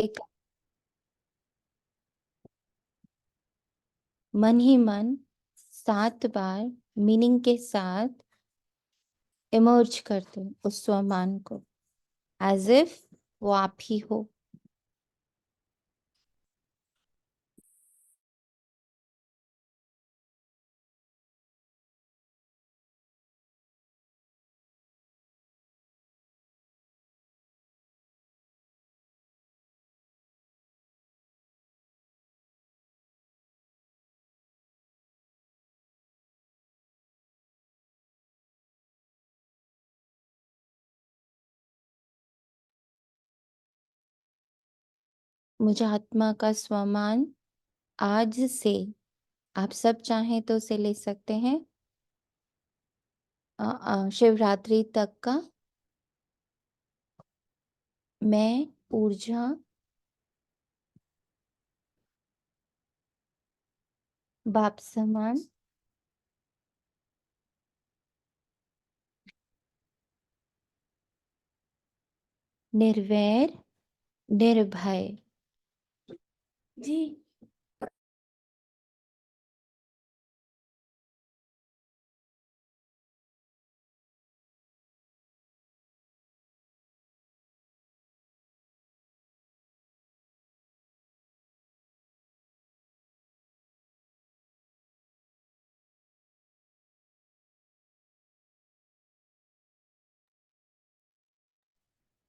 एक मन ही मन 7 बार मीनिंग के साथ इमर्ज करते हैं उस स्वमान को, एज इफ वो आप ही हो। मुझे आत्मा का स्वमान आज से, आप सब चाहें तो उसे ले सकते हैं, शिवरात्रि तक का मैं ऊर्जा बाप समान निर्वैर निर्भय। जी।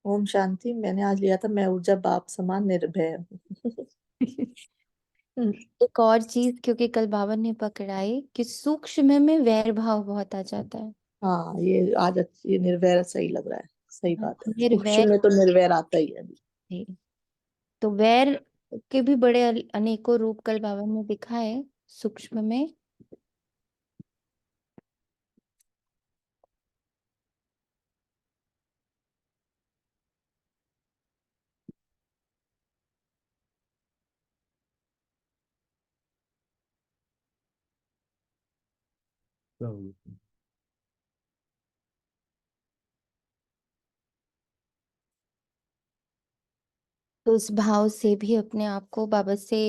ओम शांति। मैंने आज लिया था मैं ऊर्जा बाप समान निर्भय हूँ। एक और चीज, क्योंकि कल बाबा ने पकड़ाई कि सूक्ष्म में वैर भाव बहुत आ जाता है। हाँ, ये आज ये निर्वैर सही लग रहा है। सही हाँ, बात है, सूक्ष्म निर्वैर। में तो निर्वैर आता ही है अभी। तो वैर के भी बड़े अनेकों रूप कल बाबा ने दिखाए सूक्ष्म में। तो उस भाव से भी अपने आप को बाबा से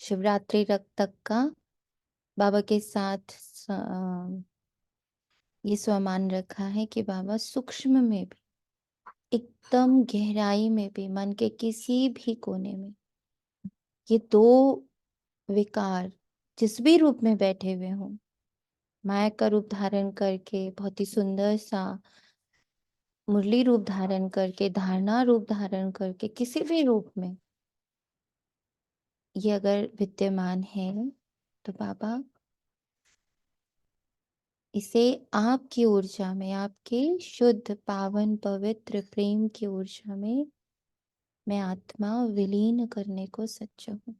शिवरात्रि तक का बाबा के साथ ये स्वमान रखा है कि बाबा सूक्ष्म में भी, एकदम गहराई में भी, मन के किसी भी कोने में ये दो विकार जिस भी रूप में बैठे हुए हों, माया का रूप धारण करके, बहुत ही सुंदर सा मुरली रूप धारण करके, धारणा रूप धारण करके, किसी भी रूप में ये अगर विद्यमान है, तो बाबा इसे आपकी ऊर्जा में, आपके शुद्ध पावन पवित्र प्रेम की ऊर्जा में मैं आत्मा विलीन करने को सच्चा हूँ।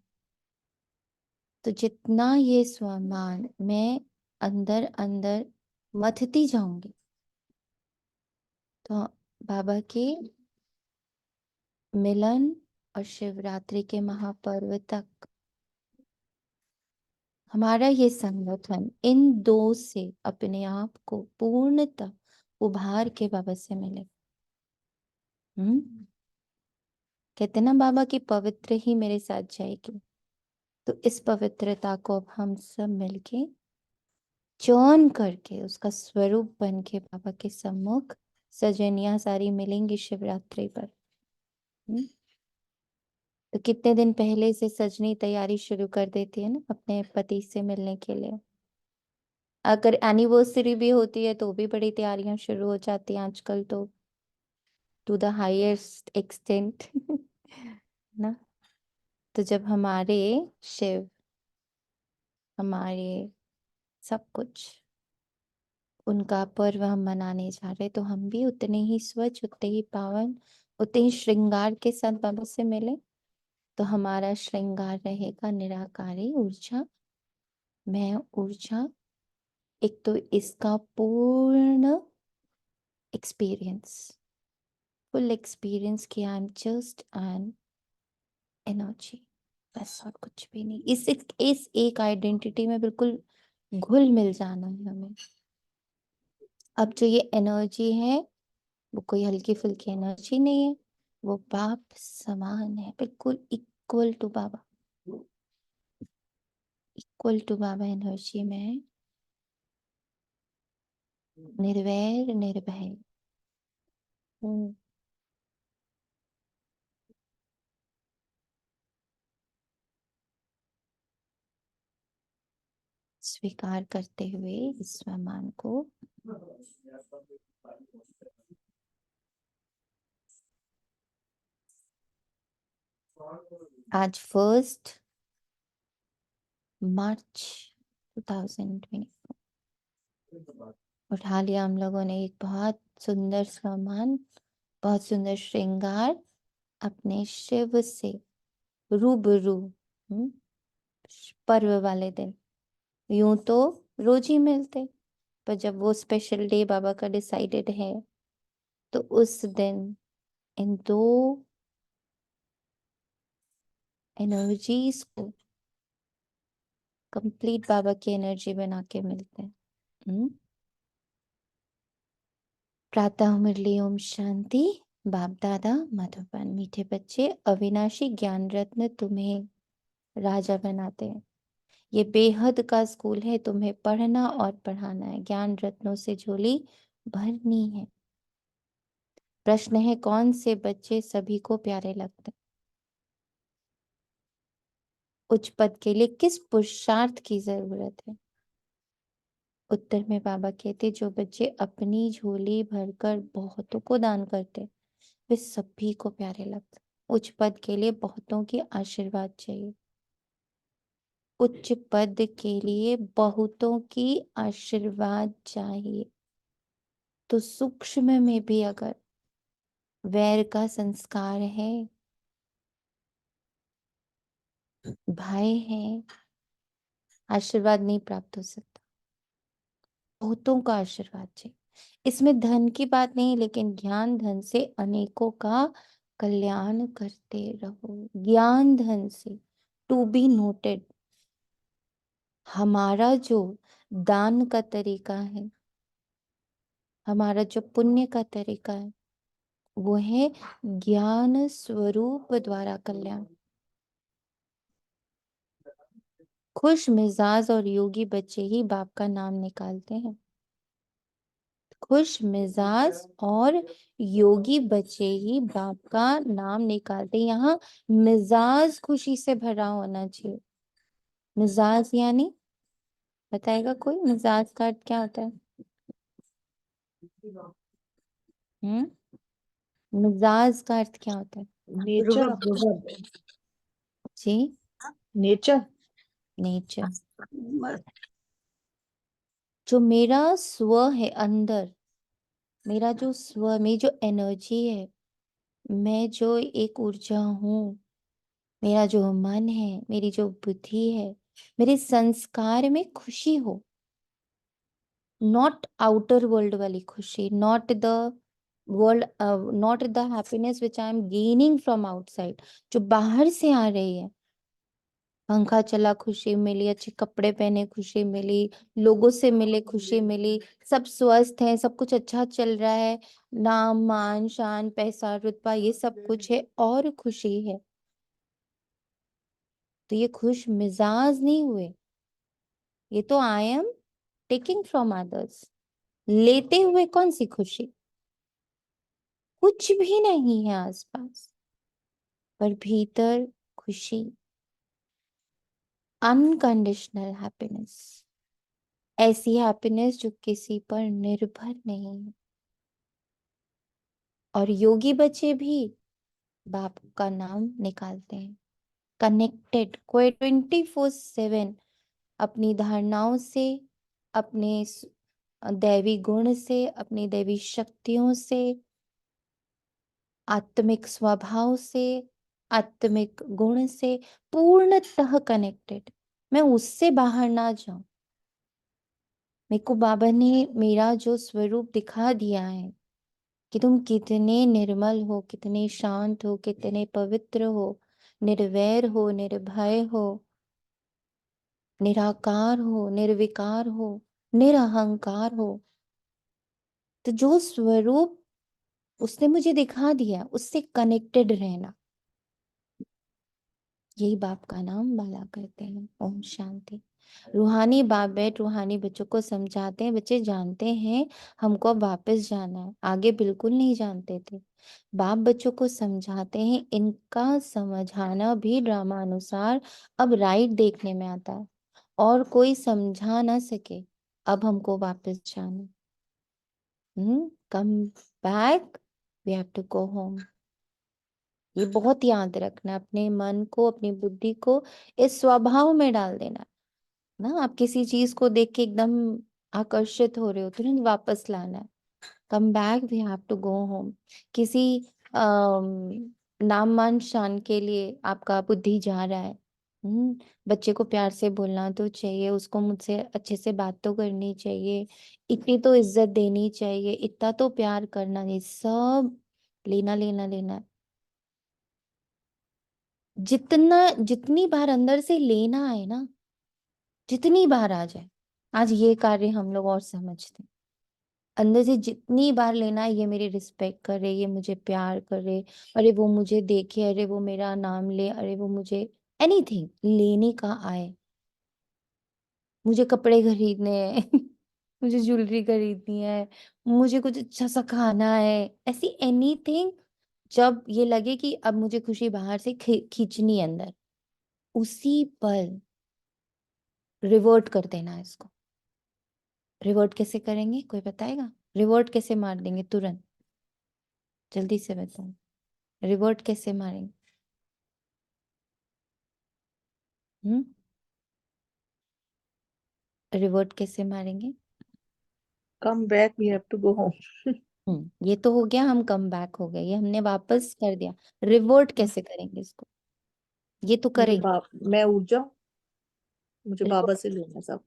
तो जितना ये स्वमान मैं अंदर अंदर मथती जाऊंगी, तो बाबा के मिलन और शिवरात्रि के महापर्व तक हमारा ये संगठन इन दो से अपने आप को पूर्णतः उभार के बाबा से मिले। कहते ना बाबा की पवित्र ही मेरे साथ जाएगी। तो इस पवित्रता को अब हम सब मिलके चौन करके उसका स्वरूप बन के बाबा के सम्मुख सजनियां सारी मिलेंगी शिवरात्रि पर। तो कितने दिन पहले से सजनी तैयारी शुरू कर देती है ना अपने पति से मिलने के लिए। अगर एनिवर्सरी भी होती है तो भी बड़ी तैयारियां शुरू हो जाती हैं आजकल तो, टू द हाईएस्ट एक्सटेंट। ना। तो जब हमारे शिव, हमारे सब कुछ, उनका पर्व हम मनाने जा रहे, तो हम भी उतने ही स्वच्छ, उतने ही पावन, उतने ही श्रृंगार के साथ बाबा से मिले। तो हमारा श्रृंगार रहेगा निराकारी ऊर्जा, मैं ऊर्जा। एक तो इसका पूर्ण एक्सपीरियंस, फुल एक्सपीरियंस कि I am just an energy, बस और कुछ भी नहीं। इस एक आइडेंटिटी में बिल्कुल घुल मिल जाना है हमें। अब जो ये एनर्जी है वो कोई हल्की फुल्की एनर्जी नहीं है, वो बाप समान है, बिल्कुल इक्वल टू बाबा, इक्वल टू बाबा एनर्जी में है, निर्वैर निर्भय। हम्म, स्वीकार करते हुए इस स्वमान को आज 1 मार्च 2024 उठा लिया हम लोगों ने एक बहुत सुंदर सामान, बहुत सुंदर श्रृंगार अपने शिव से रूबरू। पर्व वाले दिन यूं तो रोज ही मिलते, पर जब वो स्पेशल डे बाबा का डिसाइडेड है, तो उस दिन इन दो एनर्जीज को कंप्लीट बाबा की एनर्जी बना के मिलते हैं। प्रातः मुरली ओम शांति। बाप दादा मधुबन। मीठे बच्चे, अविनाशी ज्ञान रत्न तुम्हें राजा बनाते हैं। ये बेहद का स्कूल है, तुम्हें पढ़ना और पढ़ाना है, ज्ञान रत्नों से झोली भरनी है। प्रश्न है, कौन से बच्चे सभी को प्यारे लगते हैं? उच्च पद के लिए किस पुरुषार्थ की जरूरत है? उत्तर में बाबा कहते, जो बच्चे अपनी झोली भरकर बहुतों को दान करते वे सभी को प्यारे लगते। उच्च पद के लिए बहुतों की आशीर्वाद चाहिए। उच्च पद के लिए बहुतों की आशीर्वाद चाहिए। तो सूक्ष्म में भी अगर वैर का संस्कार है, भय है, आशीर्वाद नहीं प्राप्त हो सकता। बहुतों का आशीर्वाद चाहिए। इसमें धन की बात नहीं, लेकिन ज्ञान धन से अनेकों का कल्याण करते रहो। ज्ञान धन से, टू बी नोटेड। हमारा जो दान का तरीका है, हमारा जो पुण्य का तरीका है, वो है ज्ञान स्वरूप द्वारा कल्याण। खुश मिजाज और योगी बच्चे ही बाप का नाम निकालते हैं। खुश मिजाज और योगी बच्चे ही बाप का नाम निकालते हैं। यहाँ मिजाज खुशी से भरा होना चाहिए। मिजाज यानी, बताएगा कोई मिजाज का अर्थ क्या होता है? हम्म, मिजाज का अर्थ क्या होता है? नेचर, जी, नेचर। नेचर। जो मेरा स्व है अंदर, मेरा जो स्व, मेरी जो एनर्जी है, मैं जो एक ऊर्जा हूँ, मेरा जो मन है, मेरी जो बुद्धि है, मेरे संस्कार में खुशी हो। नॉट आउटर वर्ल्ड वाली खुशी, not the world, not the happiness which I am gaining from outside, जो बाहर से आ रही है। पंखा चला खुशी मिली, अच्छे कपड़े पहने खुशी मिली, लोगों से मिले खुशी मिली, सब स्वस्थ हैं, सब कुछ अच्छा चल रहा है, नाम मान शान पैसा रुतबा ये सब कुछ है और खुशी है। तो ये खुश मिजाज नहीं हुए, ये तो I am taking from others. लेते हुए कौन सी खुशी? कुछ भी नहीं है आसपास, पर भीतर खुशी, अनकंडीशनल हैप्पीनेस। ऐसी हैप्पीनेस जो किसी पर निर्भर नहीं है। और योगी बच्चे भी बाप का नाम निकालते हैं। कनेक्टेड, कोई 24/7 अपनी धारणाओं से, अपने दैवी गुण से, अपनी दैवी शक्तियों से, आत्मिक स्वभाव से, आत्मिक गुण से पूर्णतः कनेक्टेड। मैं उससे बाहर ना जाऊं। मेरे को बाबा ने मेरा जो स्वरूप दिखा दिया है, कि तुम कितने निर्मल हो, कितने शांत हो, कितने पवित्र हो, निर्वैर हो, निर्भय हो, निराकार हो, निर्विकार हो, निरहंकार हो। तो जो स्वरूप उसने मुझे दिखा दिया, उससे कनेक्टेड रहना, यही बाप का नाम बाला करते हैं। ओम शांति। रूहानी बाप बैठ रूहानी बच्चों को समझाते हैं, बच्चे जानते हैं हमको अब वापस जाना है, आगे बिल्कुल नहीं जानते थे। बाप बच्चों को समझाते हैं, इनका समझाना भी ड्रामा अनुसार अब राइट देखने में आता है, और कोई समझा ना सके, अब हमको वापस जाना। Come back, we have to go home. ये बहुत याद रखना, अपने मन को अपनी बुद्धि को इस स्वभाव में डाल देना ना। आप किसी चीज को देख के एकदम आकर्षित हो रहे हो, तुरंत वापस लाना है। Come back, we have to go home. किसी नाम मान शान के लिए आपका बुद्धि जा रहा है, बच्चे को प्यार से बोलना तो चाहिए, उसको मुझसे अच्छे से बात तो करनी चाहिए, इतनी तो इज्जत देनी चाहिए, इतना तो प्यार करना, ये सब लेना लेना लेना है। जितना जितनी बार अंदर से लेना है ना, जितनी बार आ जाए, आज ये कार्य हम लोग और समझते हैं। अंदर से जितनी बार लेना है, ये मेरी रिस्पेक्ट करे, ये मुझे प्यार करे, अरे वो मुझे देखे, अरे वो मेरा नाम ले, अरे वो मुझे एनीथिंग लेने का आए, मुझे कपड़े खरीदने हैं मुझे ज्वेलरी खरीदनी है, मुझे कुछ अच्छा सा खाना है, ऐसी एनीथिंग। जब ये लगे कि अब मुझे खुशी बाहर से खींचनी है अंदर, उसी पल रिवर्ट कर देना है इसको। रिवर्ट कैसे करेंगे, कोई बताएगा? रिवर्ट कैसे मार देंगे तुरंत, जल्दी से बताओ, रिवर्ट कैसे मारेंगे? हम्म रिवर्ट कैसे मारेंगे? Come back, we have to go home. ये तो हो गया, हम कम बैक हो गए, ये हमने वापस कर दिया। रिवर्ट कैसे करेंगे इसको? ये तो मुझे करेंगे। बाप, मैं ऊर्जा, मुझे बाबा रिवर्ट, से लेना सब।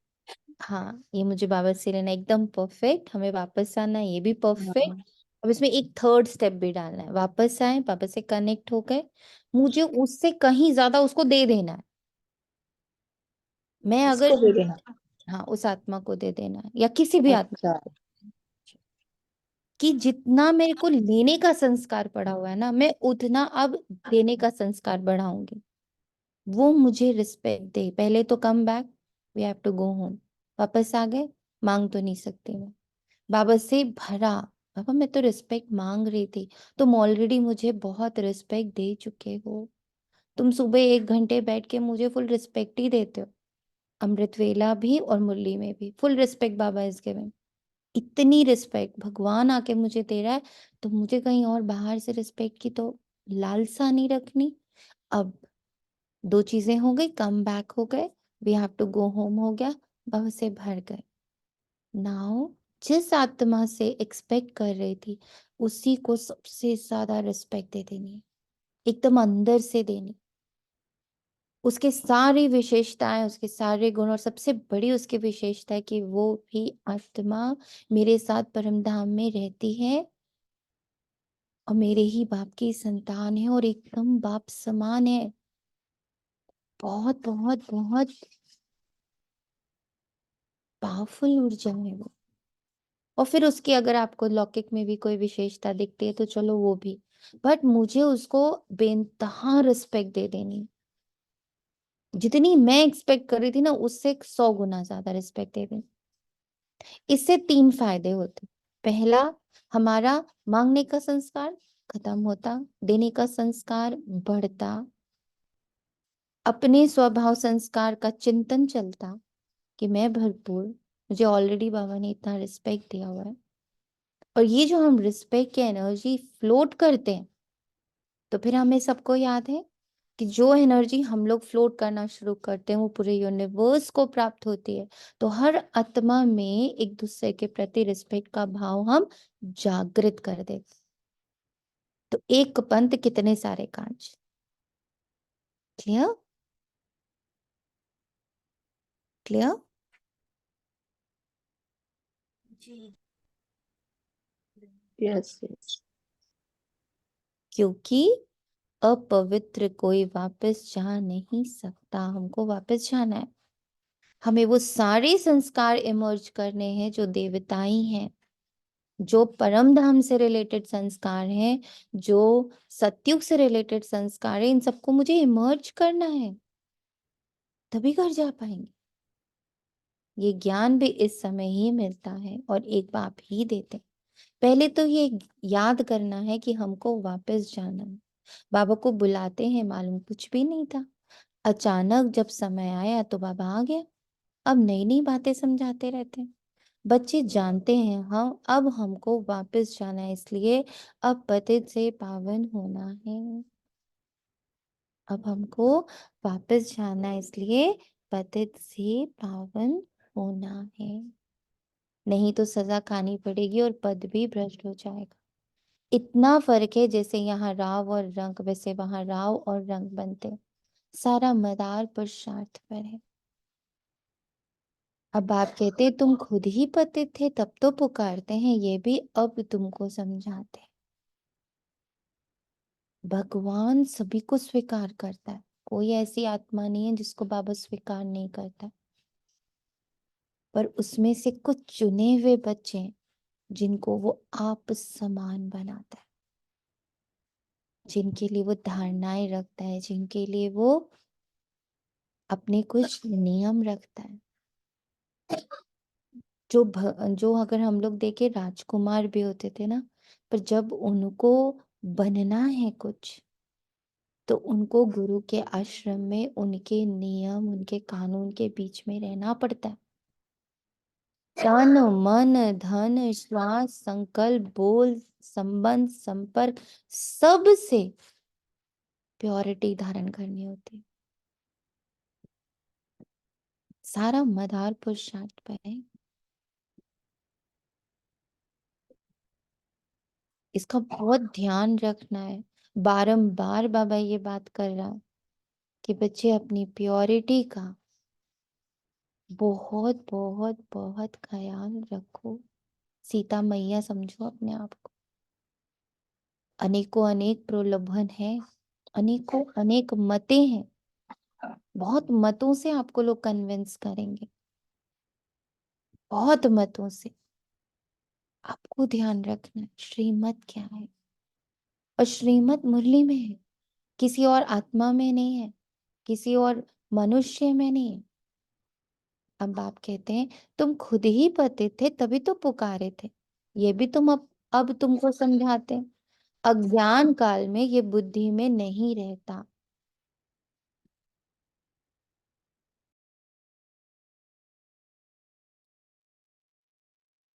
हाँ, ये मुझे बाबा से लेना, एकदम परफेक्ट, हमें वापस आना है, ये भी परफेक्ट। हाँ, अब इसमें एक थर्ड स्टेप भी डालना है, वापस आए, बाबा से कनेक्ट हो गए, मुझे उससे कहीं ज्यादा उसको दे देना है। मैं अगर, इसको दे देना। हाँ, उस आत्मा को दे देना है, या किसी भी आत्मा, अच्छा। कि जितना मेरे को लेने का संस्कार पड़ा हुआ है ना, मैं उतना अब देने का संस्कार बढ़ाऊंगी। वो मुझे रिस्पेक्ट दे, पहले तो come back, we have to go home, वापस आ गए, मांग तो नहीं सकती मैं, बाबा से भरा, बाबा मैं तो रिस्पेक्ट मांग रही थी, तुम ऑलरेडी मुझे बहुत रिस्पेक्ट दे चुके हो, तुम सुबह 1 घंटे बैठ के मुझे फुल रिस्पेक्ट ही देते हो, अमृत वेला भी और मुरली में भी full respect Baba is giving. इतनी रिस्पेक्ट भगवान आके मुझे दे रहा है, तो मुझे कहीं और बाहर से रिस्पेक्ट की तो लालसा नहीं रखनी। अब दो चीजें हो गई, कम बैक हो गए, we have to go home हो गया, बाबा से भर गए। नाउ जिस आत्मा से एक्सपेक्ट कर रही थी, उसी को सबसे ज्यादा रिस्पेक्ट दे देनी, एकदम अंदर से देनी, उसके सारी विशेषताएं, उसके सारे गुण, और सबसे बड़ी उसकी विशेषता है कि वो भी आत्मा मेरे साथ परम धाम में रहती है, और मेरे ही बाप की संतान है, और एकदम बाप समान है। बहुत बहुत बहुत पावरफुल ऊर्जा है वो। और फिर उसकी अगर आपको लौकिक में भी कोई विशेषता दिखती है तो चलो वो भी, बट मुझे उसको बेइंतहा रिस्पेक्ट दे देनी, जितनी मैं एक्सपेक्ट कर रही थी ना, उससे 100 गुना ज्यादा रिस्पेक्ट दे देनी। इससे 3 फायदे होते। पहला, हमारा मांगने का संस्कार खत्म होता, देने का संस्कार बढ़ता, अपने स्वभाव संस्कार का चिंतन चलता, कि मैं भरपूर, मुझे ऑलरेडी बाबा ने इतना रिस्पेक्ट दिया हुआ है, और ये जो हम रिस्पेक्ट की एनर्जी फ्लोट करते हैं, तो फिर हमें सबको याद है कि जो एनर्जी हम लोग फ्लोट करना शुरू करते हैं वो पूरे यूनिवर्स को प्राप्त होती है। तो हर आत्मा में एक दूसरे के प्रति रिस्पेक्ट का भाव हम जागृत कर देते। तो एक पंथ कितने सारे कांच। क्लियर? क्लियर? जी। Yes yes. क्योंकि अपवित्र कोई वापस जा नहीं सकता, हमको वापस जाना है। हमें वो सारे संस्कार इमर्ज करने हैं जो देवताई हैं, जो परम धाम से रिलेटेड संस्कार हैं, जो सतयुग से रिलेटेड संस्कार है, इन सबको मुझे इमर्ज करना है, तभी घर जा पाएंगे। ये ज्ञान भी इस समय ही मिलता है और एक बाप ही देते हैं। पहले तो ये याद करना है कि हमको वापस जाना है। बाबा को बुलाते हैं, मालूम कुछ भी नहीं था, अचानक जब समय आया तो बाबा आ गया। अब नई नई बातें समझाते रहते हैं। बच्चे जानते हैं हम, अब हमको वापस जाना है, इसलिए अब पतित से पावन होना है। अब हमको वापस जाना है, इसलिए पतित से पावन होना है। नहीं तो सजा खानी पड़ेगी और पद भी भ्रष्ट हो जाएगा। इतना फर्क है, जैसे यहाँ राव और रंग, वैसे वहां राव और रंग बनते। सारा मदार पुरुषार्थ पर है। अब आप कहते तुम खुद ही पतित थे तब तो पुकारते हैं, ये भी अब तुमको समझाते हैं। भगवान सभी को स्वीकार करता है, कोई ऐसी आत्मा नहीं है जिसको बाबा स्वीकार नहीं करता। पर उसमें से कुछ चुने हुए बच्चे हैं जिनको वो आप समान बनाता है, जिनके लिए वो धारणाएं रखता है, जिनके लिए वो अपने कुछ नियम रखता है। जो अगर हम लोग देखें, राजकुमार भी होते थे ना, पर जब उनको बनना है कुछ, तो उनको गुरु के आश्रम में उनके नियम, उनके कानून के बीच में रहना पड़ता है। तन मन धन श्वास संकल्प बोल संबंध संपर्क, सब से प्योरिटी धारण करनी होती है। सारा मदार पुरुषार्थ पर है। इसका बहुत ध्यान रखना है। बारंबार बाबा ये बात कर रहा है कि बच्चे अपनी प्योरिटी का बहुत बहुत बहुत ख्याल रखो। सीता मैया समझो अपने आप को। अनेकों अनेक प्रलोभन है, अनेकों अनेक मते हैं। बहुत मतों से आपको लोग कन्विंस करेंगे, बहुत मतों से। आपको ध्यान रखना है श्रीमत क्या है, और श्रीमत मुरली में है, किसी और आत्मा में नहीं है, किसी और मनुष्य में नहीं है। अब आप कहते हैं तुम खुद ही पतित थे तभी तो पुकारे थे, ये भी तुम अब तुमको समझाते हैं। अज्ञान काल में ये बुद्धि में नहीं रहता।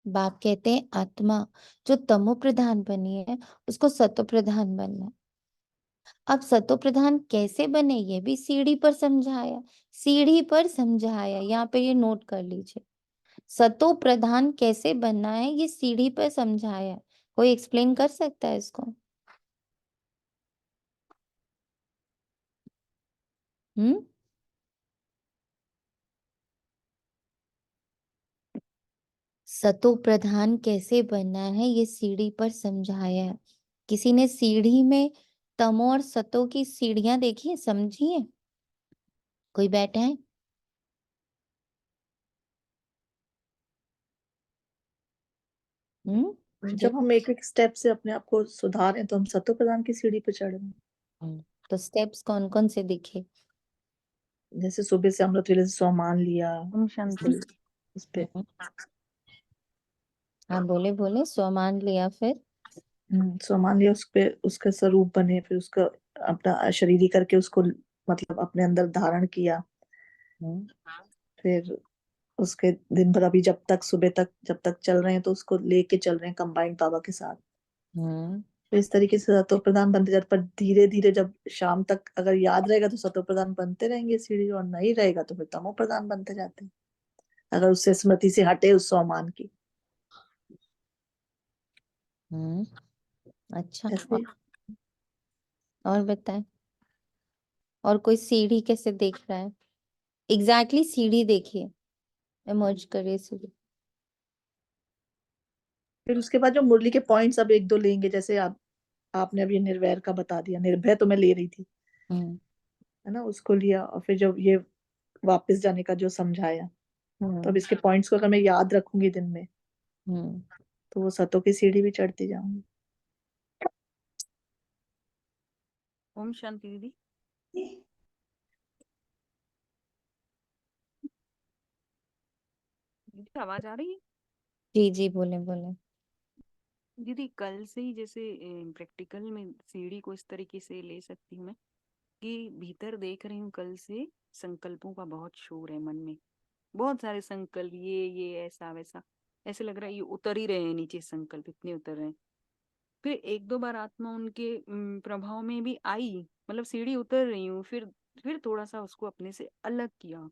बाप कहते हैं आत्मा जो तमो प्रधान बनी है, उसको सतो प्रधान बनना है। अब सतो प्रधान कैसे बने, ये भी सीढ़ी पर समझाया। सीढ़ी पर समझाया, यहाँ पे ये नोट कर लीजिए। सतो प्रधान कैसे बनना है, ये सीढ़ी पर समझाया। कोई एक्सप्लेन कर सकता है इसको? हम्म। सतो प्रधान कैसे बनना है, ये सीढ़ी पर समझाया है। किसी ने सीढ़ी में तमो और सतो की सीढ़ियां देखी है, समझी है? कोई बैठे हैं? जब हम एक एक स्टेप से अपने आप को सुधारें तो हम सतो प्रधान की सीढ़ी पर चढ़े हैं। तो स्टेप्स कौन कौन से दिखे? जैसे सुबह से अमृत वेले से सौ मान लिया, शांति। उस पे हाँ बोले बोले, स्वमान लिया फिर? सौ मान लिया, उस पे उसका स्वरूप बने, फिर उसका अपना शरीरी करके उसको मतलब अपने अंदर धारण किया। हम्म। फिर उसके दिन भर अभी जब तक सुबह तक जब तक चल रहे हैं तो उसको लेके चल रहे हैं कंबाइंड बाबा के साथ। हम्म। तो इस तरीके से सतो प्रधान बनते जाते, पर धीरे धीरे जब शाम तक अगर याद रहेगा तो सतो प्रधान बनते रहेंगे सीढ़ी, और नहीं रहेगा तो फिर तमो प्रधान बनते जाते हैं, अगर उससे स्मृति से हटे उस सौमान की। हम्म। अच्छा, ऐसे और बताएं, और कोई सीढ़ी कैसे देख रहा है? एग्जैक्टली सीढ़ी देखिए, इमर्ज करिए सीढ़ी। फिर उसके बाद जो मुरली के पॉइंट्स अब एक दो लेंगे, जैसे आपने अभी निर्वैर का बता दिया, निर्भय तो मैं ले रही थी, हम्म। है ना, उसको लिया, और फिर जब ये वापस जाने का जो समझाया, तो अब हम्म। इसके पॉइंट्स को अगर मैं याद रखूंगी दिन में हम्म। तो वो सतों की सीढ़ी भी चढ़ती जाऊंगी। ओम शांति दीदी। दीदी आवाज आ रही है? जी जी, बोले बोले। दीदी कल से ही जैसे प्रैक्टिकल में सीढ़ी को इस तरीके से ले सकती हूँ मैं कि भीतर देख रही हूँ कल से संकल्पों का बहुत शोर है मन में। बहुत सारे संकल्प, ये ऐसा वैसा, ऐसे लग रहा है ये उतर ही रहे हैं नीचे, संकल्प इतने उतर रहे हैं। फिर एक दो बार आत्मा उनके प्रभाव में भी आई, मतलब सीढ़ी उतर रही हूँ, फिर थोड़ा सा उसको अपने से अलग किया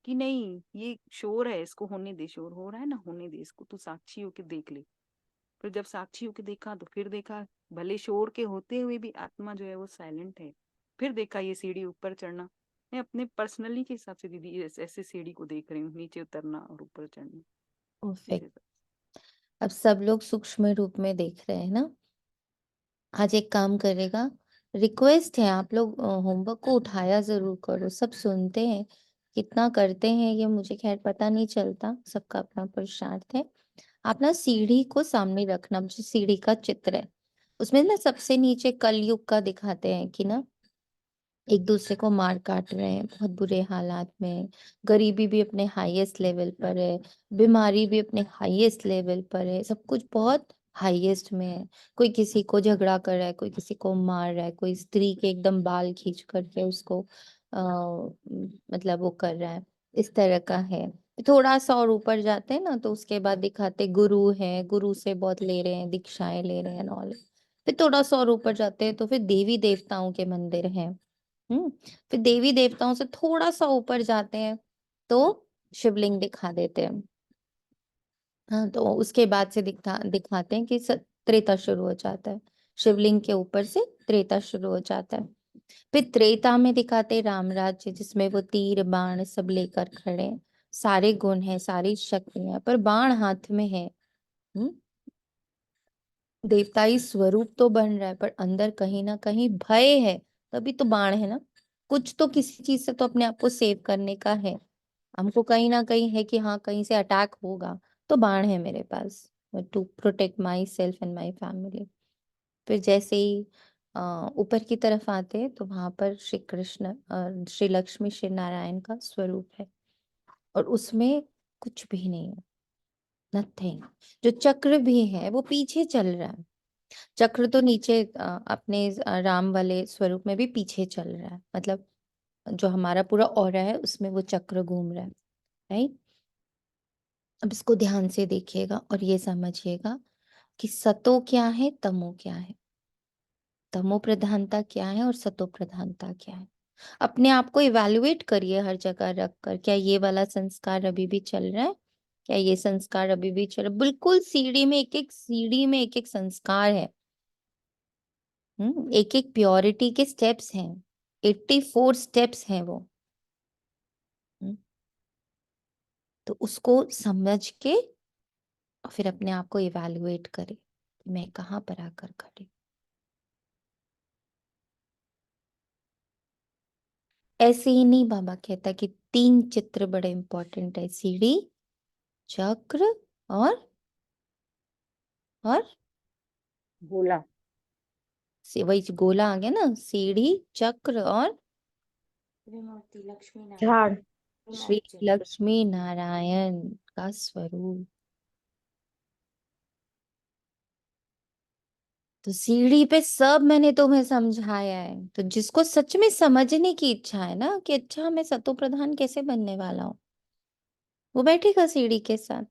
कि नहीं ये शोर है, इसको होने दे, शोर हो रहा है ना, होने दे इसको, तू साक्षी होके देख ले। फिर जब साक्षी होके देखा तो फिर देखा भले शोर के होते हुए भी आत्मा जो है वो साइलेंट है। फिर देखा ये सीढ़ी ऊपर चढ़ना। मैं अपने पर्सनली के हिसाब से दीदी ऐसे सीढ़ी को देख रही हूँ, नीचे उतरना और ऊपर चढ़ना, इस परफेक्ट। हिसाब अब सब लोग सूक्ष्म रूप में देख रहे हैं ना। आज एक काम करेगा, रिक्वेस्ट है आप लोग होमवर्क को उठाया जरूर करो। सब सुनते हैं, कितना करते हैं ये मुझे खैर पता नहीं चलता, सबका अपना पुरुषार्थ है। आप ना सीढ़ी को सामने रखना, जो सीढ़ी का चित्र है उसमें ना सबसे नीचे कलयुग का दिखाते हैं कि ना एक दूसरे को मार काट रहे हैं, बहुत बुरे हालात में, गरीबी भी अपने हाईएस्ट लेवल पर है, बीमारी भी अपने हाईएस्ट लेवल पर है, सब कुछ बहुत हाईएस्ट में है। कोई किसी को झगड़ा कर रहा है, कोई किसी को मार रहा है, कोई स्त्री के एकदम बाल खींच करके उसको मतलब वो कर रहा है, इस तरह का है। थोड़ा सा और ऊपर जाते हैं ना तो उसके बाद दिखाते गुरु है, गुरु से बहुत ले रहे हैं, दीक्षाएं ले रहे हैं नॉलेज। फिर थोड़ा सा और ऊपर जाते हैं तो फिर देवी देवताओं के मंदिर हैं। हम्म। फिर देवी देवताओं से थोड़ा सा ऊपर जाते हैं तो शिवलिंग दिखा देते हैं। हाँ, तो उसके बाद से दिखाते हैं कि त्रेता शुरू हो जाता है। शिवलिंग के ऊपर से त्रेता शुरू हो जाता है। फिर त्रेता में दिखाते हैं राम राज्य, जिसमें वो तीर बाण सब लेकर खड़े हैं। सारे गुण हैं, सारी शक्तियां, पर बाण हाथ में है। हम्म। देवताई स्वरूप तो बन रहा है पर अंदर कहीं ना कहीं भय है, तभी तो बाण है ना। कुछ तो किसी चीज से तो अपने आप को सेव करने का है। हमको कहीं ना कहीं है कि हाँ कहीं से अटैक होगा, तो बाण है मेरे पास, to protect myself and my family. फिर जैसे ही ऊपर की तरफ आते हैं तो वहां पर श्री कृष्ण, श्री लक्ष्मी, श्री नारायण का स्वरूप है, और उसमें कुछ भी नहीं है, नथिंग। जो चक्र भी है वो पीछे चल रहा है। चक्र तो नीचे अपने राम वाले स्वरूप में भी पीछे चल रहा है, मतलब जो हमारा पूरा ऑरा है उसमें वो चक्र घूम रहा है, राइट। अब इसको ध्यान से देखिएगा और ये समझिएगा कि सतो क्या है, तमो क्या है, तमो प्रधानता क्या है और सतो प्रधानता क्या है। अपने आप को इवैल्यूएट करिए हर जगह रख कर, क्या ये वाला संस्कार अभी भी चल रहा है, क्या ये संस्कार अभी भी चल रहा है। बिल्कुल सीढ़ी में एक एक सीढ़ी में एक एक संस्कार है। एक एक प्योरिटी के स्टेप्स हैं, 84 स्टेप्स हैं वो। हम्म, तो उसको समझ के और फिर अपने आप को इवैल्यूएट करे कि मैं कहाँ पर आकर खड़ी। ऐसे ही नहीं, बाबा कहता कि 3 चित्र बड़े इंपॉर्टेंट है, सीढ़ी, चक्र और और गोला। वही गोला आ गया ना, सीढ़ी, चक्र और त्रिमूर्ति लक्ष्मी झाड़। नारायण श्री त्रिमूर्ति। लक्ष्मी नारायण का स्वरूप। तो सीढ़ी पे सब मैंने तुम्हें समझाया है, तो जिसको सच में समझने की इच्छा है ना कि अच्छा मैं सतो प्रधान कैसे बनने वाला हूँ, वो बैठेगा सीढ़ी के साथ।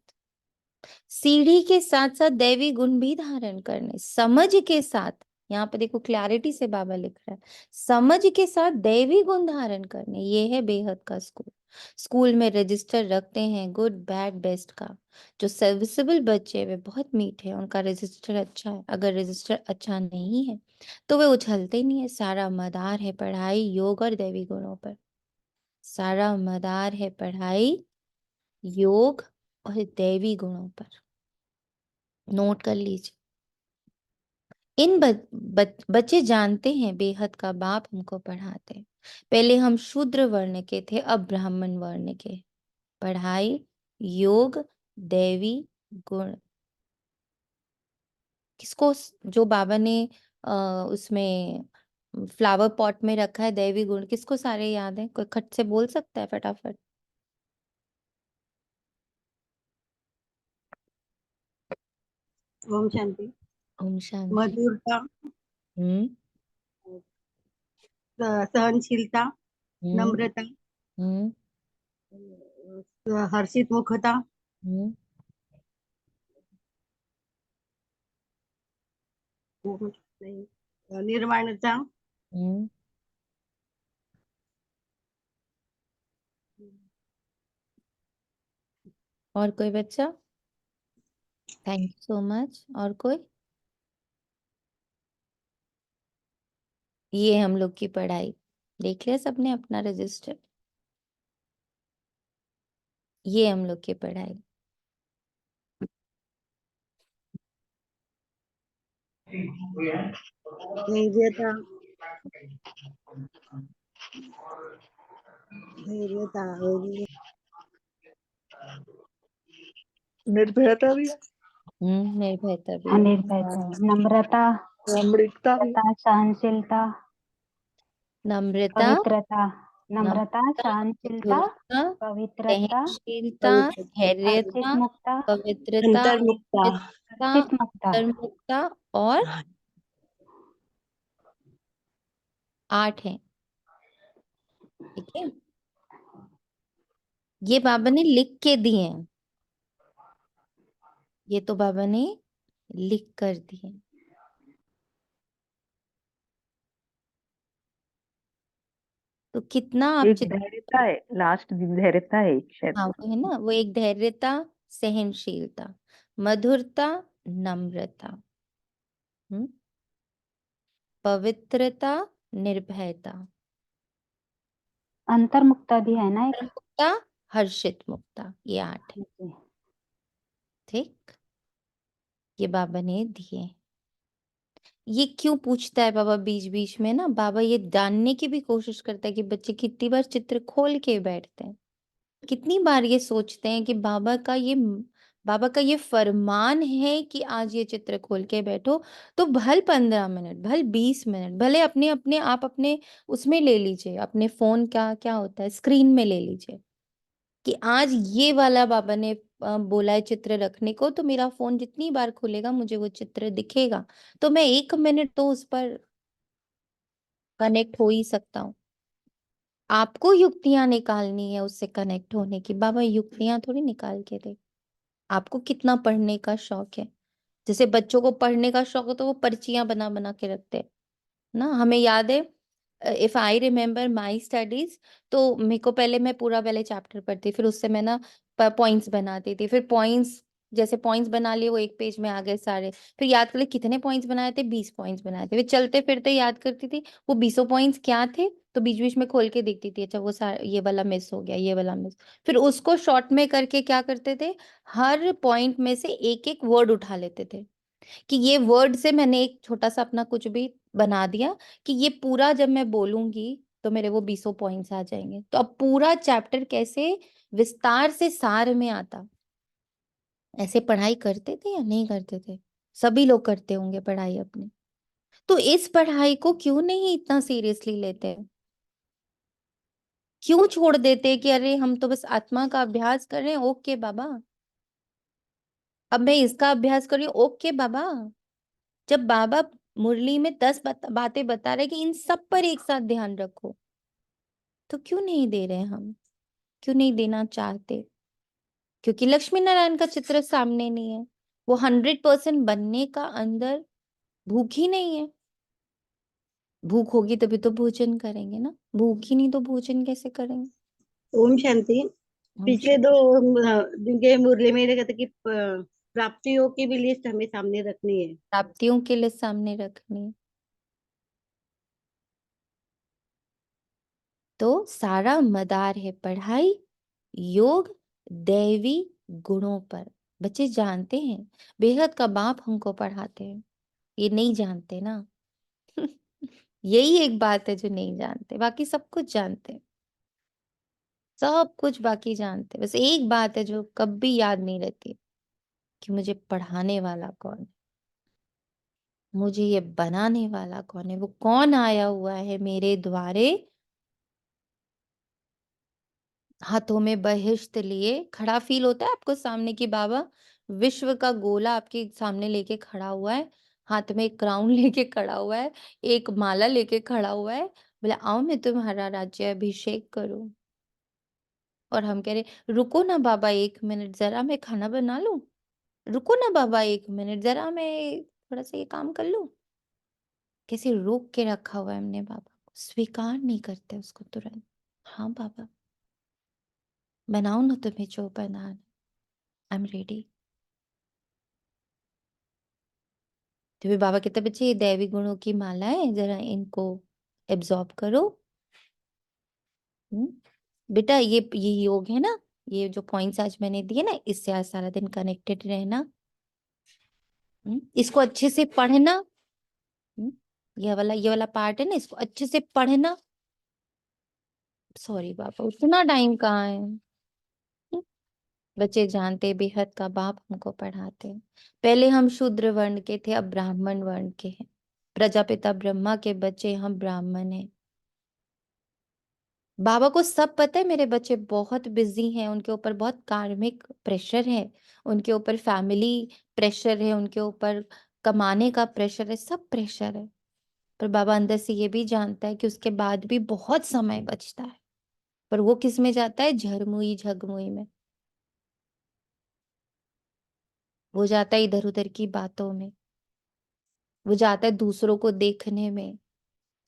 सीढ़ी के साथ साथ दैवी गुण भी धारण करने, समझ के साथ। यहाँ पे देखो क्लैरिटी से बाबा लिख रहा है, समझ के साथ दैवी गुण धारण करने। ये है बेहद का स्कूल। स्कूल में रजिस्टर रखते हैं गुड बैड बेस्ट का। जो सर्विसेबल बच्चे वे बहुत मीठे हैं, उनका रजिस्टर अच्छा है। अगर रजिस्टर अच्छा नहीं है तो वे उछलते ही नहीं है। सारा मदार है पढ़ाई, योग और दैवी गुणों पर। सारा मदार है पढ़ाई, योग और दैवी गुणों पर। नोट कर लीजिए। इन बच्चे जानते हैं बेहद का बाप हमको पढ़ाते हैं। पहले हम शूद्र वर्ण के थे, अब ब्राह्मण वर्ण के। पढ़ाई, योग, दैवी गुण। किसको जो बाबा ने उसमें फ्लावर पॉट में रखा है दैवी गुण, किसको सारे याद है? कोई खट से बोल सकता है फटाफट? ओम शांति। ओम शांति। मधुरता, हम्म सहनशीलता, हम्म नम्रता, हम्म हर्षित मुखता, हम्म वो कुछ नहीं, निर्वाणता, हम्म। और कोई बच्चा? Thank you so much. और कोई? ये हम लोग की पढ़ाई देख लिया सबने अपना रजिस्टर? ये हम लोग की पढ़ाई। धैर्यता, धैर्यता, निर्भयता भी है, निर्भयता भी है। निर्भयता, नम्रता, प्रामाणिकता भी है। तथा सहनशीलता, नम्रता, पवित्रता, नम्रता, सहनशीलता, मधुरता, पवित्रता, सहनशीलता, पवित्र, हर्षित धैर्यता, मुक्ता, पवित्रता, अंतर्मुक्ता, मित्रता, हर्षित मुक्ता, अंतर्मुक्ता, और 8 है। ठीक है, ये बाबा ने लिख के दिए हैं, ये तो बाबा ने लिख कर दिए। तो कितना आप एक धैर्यता है, लास्ट धैर्यता है शायद। हाँ वो है ना, वो एक धैर्यता, सहनशीलता, मधुरता, नम्रता, पवित्रता, निर्भयता, अंतर्मुक्ता भी है ना एक? मुक्ता, हर्षित मुक्ता, ये 8 है। जी। ठीक, ये बाबा ने दिए। ये क्यों पूछता है बाबा बीच बीच में ना? बाबा ये जानने की भी कोशिश करता है कि बच्चे कितनी बार चित्र खोल के बैठते हैं, कितनी बार ये सोचते हैं कि बाबा का ये फरमान है कि आज ये चित्र खोल के बैठो। तो भल 15 मिनट, भल 20 मिनट, भले अपने अपने आप अपने उसमें ले लीजिए, अपने फोन का क्या होता है स्क्रीन में ले लीजिए कि आज ये वाला बाबा ने बोला है चित्र रखने को, तो मेरा फोन जितनी बार खुलेगा मुझे वो चित्र दिखेगा, तो मैं 1 मिनट तो उस पर कनेक्ट हो ही सकता हूँ। आपको युक्तियां निकालनी है उससे कनेक्ट होने की, बाबा युक्तियां थोड़ी निकाल के दे। आपको कितना पढ़ने का शौक है? जैसे बच्चों को पढ़ने का शौक हो तो वो पर्चियां बना बना के रखते हैं ना। हमें याद है, if I remember my studies, तो मेरे को पहले पहले चैप्टर पढ़ती, फिर उससे मैं ना पॉइंट्स बनाती थी, फिर पॉइंट्स जैसे पॉइंट्स बना लिए वो एक पेज में आ गए सारे, फिर याद कर ले कितने पॉइंट्स बनाए थे, 20 पॉइंट्स बनाए थे, फिर चलते फिरते याद करती थी वो 20 पॉइंट्स क्या थे, तो बीच बीच में खोल के देखती थी, अच्छा वो सारा ये वाला मिस हो गया, ये वाला मिस। फिर उसको शॉर्ट में करके क्या करते थे, हर पॉइंट में से एक एक वर्ड उठा लेते थे कि ये वर्ड से मैंने एक छोटा सा अपना कुछ भी बना दिया कि ये पूरा जब मैं बोलूंगी तो मेरे वो 20 पॉइंट्स आ जाएंगे। तो अब पूरा चैप्टर कैसे विस्तार से सार में आता। ऐसे पढ़ाई करते थे या नहीं करते थे? सभी लोग करते होंगे पढ़ाई अपनी। तो इस पढ़ाई को क्यों नहीं इतना सीरियसली लेते हैं? क्यों छोड़ देते हैं कि अरे हम तो बस आत्मा का अभ्यास कर रहे हैं, ओके बाबा, अब मैं इसका अभ्यास कर रही हूँ, ओके बाबा। जब बाबा मुरली में 10 बातें बता रहे कि इन सब पर एक साथ ध्यान रखो, तो क्यों नहीं दे रहे हम? क्यों नहीं देना चाहते? क्योंकि लक्ष्मी नारायण का चित्र सामने नहीं है, वो 100% बनने का अंदर भूख ही नहीं है। भूख होगी तभी तो भोजन करेंगे ना, भूख ही नहीं तो भोजन कैसे करेंगे? ओम शांति। पिछले दो दिन के मुरली में ये कहते कि प्राप्तियों की भी लिस्ट हमें सामने रखनी है। प्राप्तियों के लिए सामने रखनी है। तो सारा मदार है पढ़ाई योग दैवी गुणों पर। बच्चे जानते हैं बेहद का बाप हमको पढ़ाते हैं, ये नहीं जानते ना। यही एक बात है जो नहीं जानते, बाकी सब कुछ जानते हैं, सब कुछ बाकी जानते हैं, बस एक बात है जो कभी याद नहीं रहती कि मुझे पढ़ाने वाला कौन है। मुझे ये बनाने वाला कौन है, वो कौन आया हुआ है मेरे द्वारे, हाथों में बहिष्ट लिए खड़ा फील होता है आपको सामने की बाबा विश्व का गोला आपके सामने लेके खड़ा हुआ है, हाथ में एक क्राउन लेके खड़ा हुआ है, एक माला लेके खड़ा हुआ है, बोले आओ मैं तुम्हारा राज्य अभिषेक करूं। और हम कह रहे रुको ना बाबा 1 मिनट, जरा मैं खाना बना लूं, रुको ना बाबा 1 मिनट, जरा मैं थोड़ा सा ये काम कर लूं। कैसे रोक के रखा हुआ है हमने बाबा को, स्वीकार नहीं करते उसको तुरंत। हाँ बाबा बनाओ ना तुम्हें जो बनाना, आई एम रेडी। तो फिर बाबा कहते बच्चे ये दैवी गुणों की माला है, जरा इनको एब्जॉर्ब करो। बेटा ये योग है ना, ये जो पॉइंट्स आज मैंने दिए ना, इससे आज सारा दिन कनेक्टेड रहना। इसको अच्छे से पढ़ना। ये वाला पार्ट है ना, इसको अच्छे से पढ़ना। सॉरी बाबा उतना टाइम कहाँ है। बच्चे जानते बेहद का बाप हमको पढ़ाते हैं। पहले हम शूद्र वर्ण के थे, अब ब्राह्मण वर्ण के हैं। प्रजापिता ब्रह्मा के बच्चे हम ब्राह्मण हैं। बाबा को सब पता है मेरे बच्चे बहुत बिजी हैं, उनके ऊपर बहुत कार्मिक प्रेशर है, उनके ऊपर फैमिली प्रेशर है, उनके ऊपर कमाने का प्रेशर है, सब प्रेशर है। पर बाबा अंदर से ये भी जानता है कि उसके बाद भी बहुत समय बचता है, पर वो किस में जाता है, झरमुई झगमुई में। वो जाता है इधर उधर की बातों में, वो जाता है दूसरों को देखने में,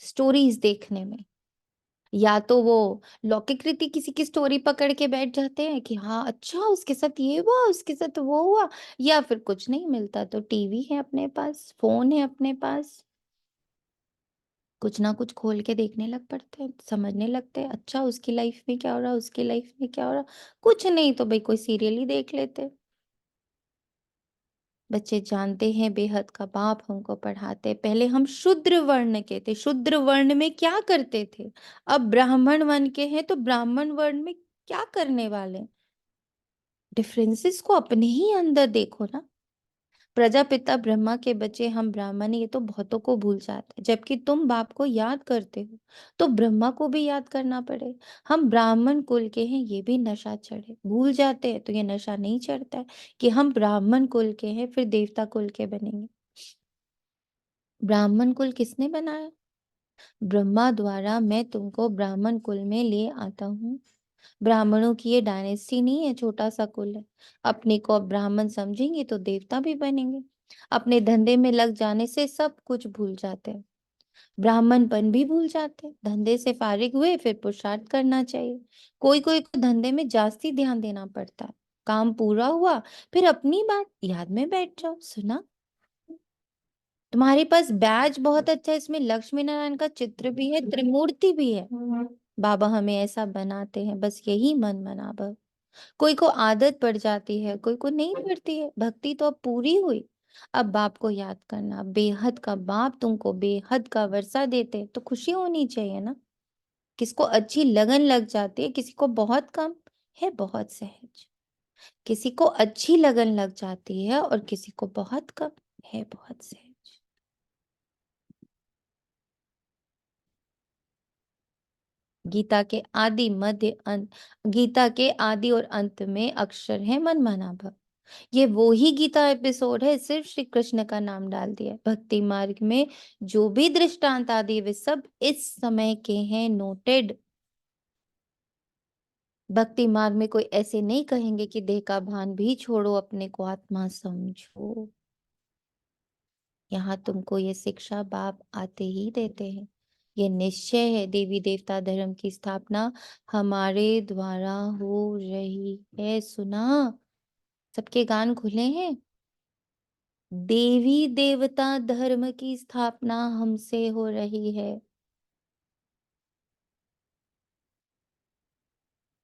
स्टोरीज देखने में। या तो वो लौकिक रीति किसी की स्टोरी पकड़ के बैठ जाते हैं कि हाँ अच्छा उसके साथ ये हुआ, उसके साथ वो हुआ। या फिर कुछ नहीं मिलता तो टीवी है अपने पास, फोन है अपने पास, कुछ ना कुछ खोल के देखने लग पड़ते हैं, समझने लगते हैं अच्छा उसकी लाइफ में क्या हो रहा, उसकी लाइफ में क्या हो रहा। कुछ नहीं तो भाई कोई सीरियल ही देख लेते। बच्चे जानते हैं बेहद का बाप हमको पढ़ाते। पहले हम शूद्र वर्ण के थे, शूद्र वर्ण में क्या करते थे, अब ब्राह्मण वर्ण के हैं तो ब्राह्मण वर्ण में क्या करने वाले। डिफरेंसेस को अपने ही अंदर देखो ना। प्रजापिता ब्रह्मा के बच्चे हम ब्राह्मण, ये तो बहुतों को भूल जाते हैं, जबकि तुम बाप को याद करते हो तो ब्रह्मा को भी याद करना पड़े। हम ब्राह्मण कुल के हैं, ये भी नशा चढ़े, भूल जाते हैं तो ये नशा नहीं चढ़ता है कि हम ब्राह्मण कुल के हैं फिर देवता कुल के बनेंगे। ब्राह्मण कुल किसने बनाया, ब्रह्मा द्वारा मैं तुमको ब्राह्मण कुल में ले आता हूँ। ब्राह्मणों की ये डायनेस्टी नहीं है, छोटा सा कुल है। अपने को अब ब्राह्मण समझेंगे तो देवता भी बनेंगे। अपने धंधे में लग जाने से सब कुछ भूल जाते हैं, ब्राह्मणपन भी भूल जाते हैं। धंधे से फारिग हुए फिर पुरुषार्थ करना चाहिए। कोई कोई को धंधे में जास्ती ध्यान देना पड़ता है। काम पूरा हुआ फिर अपनी बात याद में बैठ जाओ, सुना तुम्हारे पास बैज बहुत अच्छा है, इसमें लक्ष्मी नारायण का चित्र भी है, त्रिमूर्ति भी है। बाबा हमें ऐसा बनाते हैं, बस यही मन मना भव। कोई को आदत पड़ जाती है, कोई को नहीं पड़ती है, भक्ति तो अब पूरी हुई। अब बाप को याद करना, बेहद का बाप तुमको बेहद का वर्षा देते तो खुशी होनी चाहिए ना। किसको अच्छी लगन लग जाती है, किसी को बहुत कम है, बहुत सहज। किसी को अच्छी लगन लग जाती है और किसी को बहुत कम है, बहुत सहज। गीता के आदि मध्य अंत, गीता के आदि और अंत में अक्षर है मन माना भव। ये वो ही गीता एपिसोड है, सिर्फ श्री कृष्ण का नाम डाल दिया। भक्ति मार्ग में जो भी दृष्टांत आदि वे सब इस समय के हैं, नोटेड। भक्ति मार्ग में कोई ऐसे नहीं कहेंगे कि देह का भान भी छोड़ो, अपने को आत्मा समझो। यहाँ तुमको ये शिक्षा बाप आते ही देते हैं। ये निश्चय है देवी देवता धर्म की स्थापना हमारे द्वारा हो रही है। सुना, सबके कान खुले हैं। देवी देवता धर्म की स्थापना हमसे हो रही है।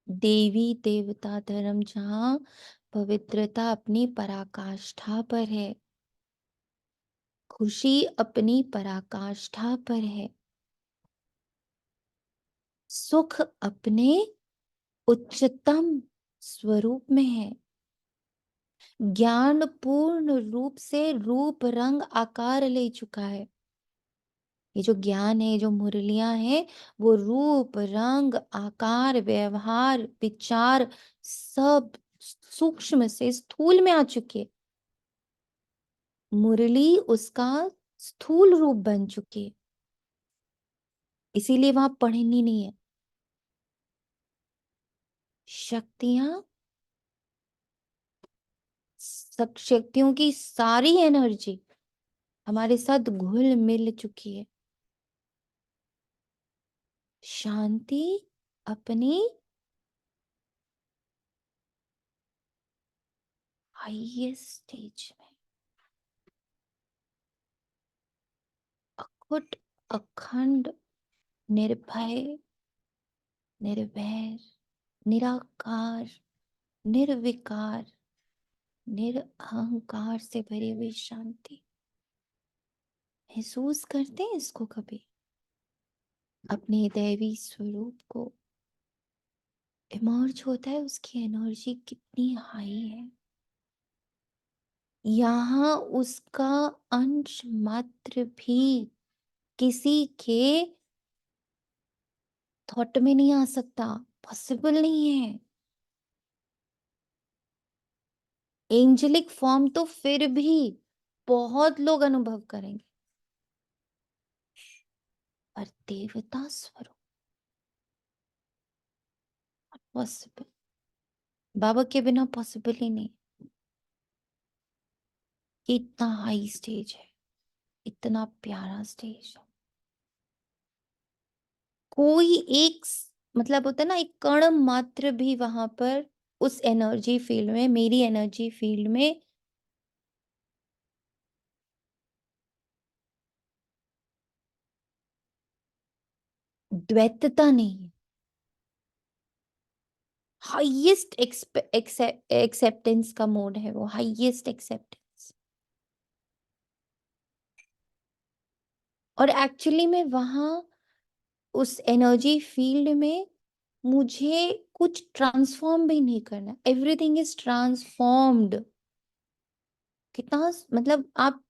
देवी देवता धर्म जहाँ पवित्रता अपनी पराकाष्ठा पर है, खुशी अपनी पराकाष्ठा पर है, सुख अपने उच्चतम स्वरूप में है। ज्ञान पूर्ण रूप से रूप रंग आकार ले चुका है। ये जो ज्ञान है, जो मुरलियां हैं, वो रूप रंग आकार व्यवहार विचार सब सूक्ष्म से स्थूल में आ चुकी है। मुरली उसका स्थूल रूप बन चुकी है, इसीलिए वहां पढ़नी नहीं है। शक्तियां, शक्तियों की सारी एनर्जी हमारे साथ घुल मिल चुकी है। शांति अपनी हाईएस्ट स्टेज में अखुट अखंड निर्भय निर्वैर निराकार निर्विकार निरअहंकार से भरी हुई शांति महसूस करते हैं इसको कभी? अपने दैवी स्वरूप को इमर्ज होता है, उसकी एनर्जी कितनी हाई है। यहाँ उसका अंश मात्र भी किसी के थॉट में नहीं आ सकता, पॉसिबल नहीं है। एंजेलिक फॉर्म तो फिर भी बहुत लोग अनुभव करेंगे, पर देवता स्वरूप पॉसिबल, बाबा के बिना पॉसिबल ही नहीं। ये इतना हाई स्टेज है, इतना प्यारा स्टेज है। कोई एक मतलब होता है ना, एक कण मात्र भी वहां पर उस एनर्जी फील्ड में, मेरी एनर्जी फील्ड में द्वैतता नहीं है। हाईएस्ट एक्सेप्टेंस का मोड है वो, हाईएस्ट एक्सेप्टेंस। और एक्चुअली में वहां उस एनर्जी फील्ड में मुझे कुछ ट्रांसफॉर्म भी नहीं करना, एवरीथिंग इज ट्रांसफॉर्म्ड। कितना मतलब, आप